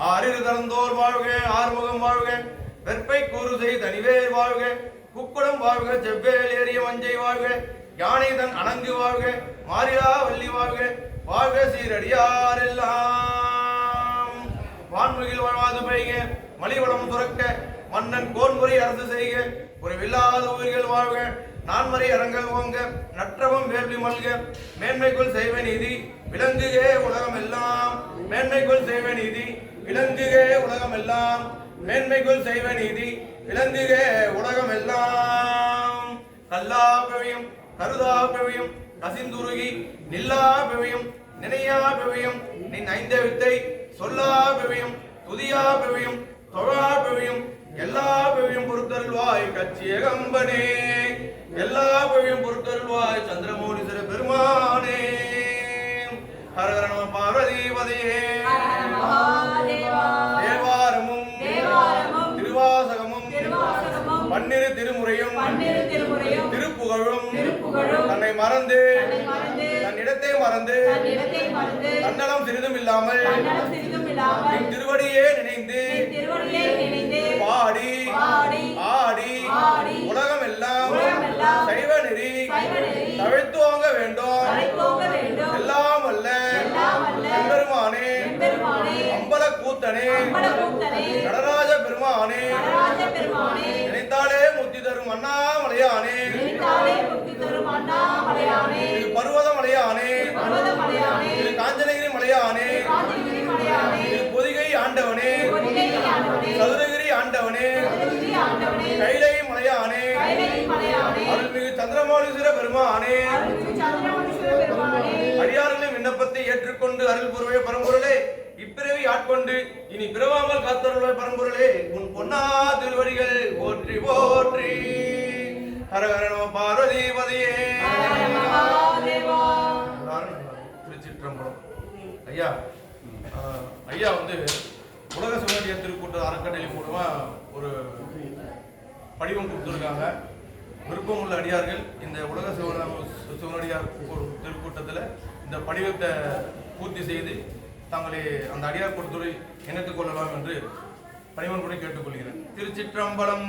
ஆறிரு தரந்தோர் வாழ்க ஆறுமுகம் வாழ்க வெற்பை கூறுசை தனிவேர் வாழ்க குக்குடம் வாழ்க செவ்வேல் ஏறிய மஞ்சை வாழ்க யானை தன் அணங்கு வாழ்க மாரிலா வள்ளி வாழ்க வாழ்க சீரடியாரெல்லாம் வான்முகில் வாழ்வாது பெய்க மலிவளம் துறக்க மன்னன் கோன்முறை அரசு செய்க ஒரு வில்லாத உயிர்கள் வாழ்க நான்மறை அரங்கல் ஓங்க நற்றவம் வேள்வி மல்க மேன்மைக்குள் செய்வ நீதி விளங்குகே உலகம் எல்லாம் மேன்மைக்குள் செய்வ நீதி விளங்குகே உலகம் எல்லாம் மேன்மைக்குள் செய்வ நீதி விளங்குகே உலகம் எல்லாம் கல்லா பெவியும் கருதா பெவியும் கசிந்துருகி நில்லா பெவியும் நினையா பெவியும் நின் ஐந்த வித்தை சொல்லா பெவியும் துதியா பெவியும் தொழா பெவியும் எல்லா பெவியும் பொறுத்தருள்வாய் கட்சிய கம்பனே எல்லா பெவியும் பொறுத்தருள்வாய் சந்திரமௌலீஸ்வர பெருமானே ஹரஹர நம பார்வதிபதியே தேவாரமும் திருவாசகமும் பன்னிரு திருமுறையும் திருப்புகழும் தன்னை மறந்து தன் இடத்தை மறந்து தன்னலம் சிறிதும் இல்லாமல் திருவடியே நினைந்து பாடி ஆடி உலகம் எல்லாம் சைவ நெறி தழைத்துவாங்க வேண்டும் எல்லாம் அல்ல பெருமானே அம்பல கூத்தனே நடராஜ பெருமானே நினைத்தாலே முத்தி தரும் அண்ணாமலையானே திரு பர்வத மலையானே திரு காஞ்சனகிரி மலையானே திரு பொதிகை ஆண்டவனே சதுரகிரி ஆண்டவனே கைலை மலையானே அருள்மிகு சந்திரமௌலீஸ்வர பெருமானே அடியார்களின் விண்ணப்பத்தை ஏற்றுக்கொண்டு அருள் புரிவே பரம்பொருளே இப்பிறவி ஆட்கொண்டு இனி பிறவாமல் காத்தருளே பரம்பொருளே உன் பொன்னா திருவடிகள் போற்றி போற்றி ஹரஹர நம பார்வதிபதியே திருச்சிற்றம்பலம். ஐயா ஐயா வந்து உலக சிவனடியார் திருக்கூட்ட அறக்கட்டளை மூலமா ஒரு படிவம் கொடுத்துருக்காங்க. விருப்பம் உள்ள அடியார்கள் இந்த உலக சிவனடியார் திருக்கூட்டத்தில் இந்த படிவத்தை பூர்த்தி செய்து தாங்களே அந்த அடியார் கொடுத்துரை இணைத்துக் கொள்ளலாம் என்று பணிவன்புடன் கேட்டுக்கொள்கிறேன். திருச்சிற்றம்பலம்.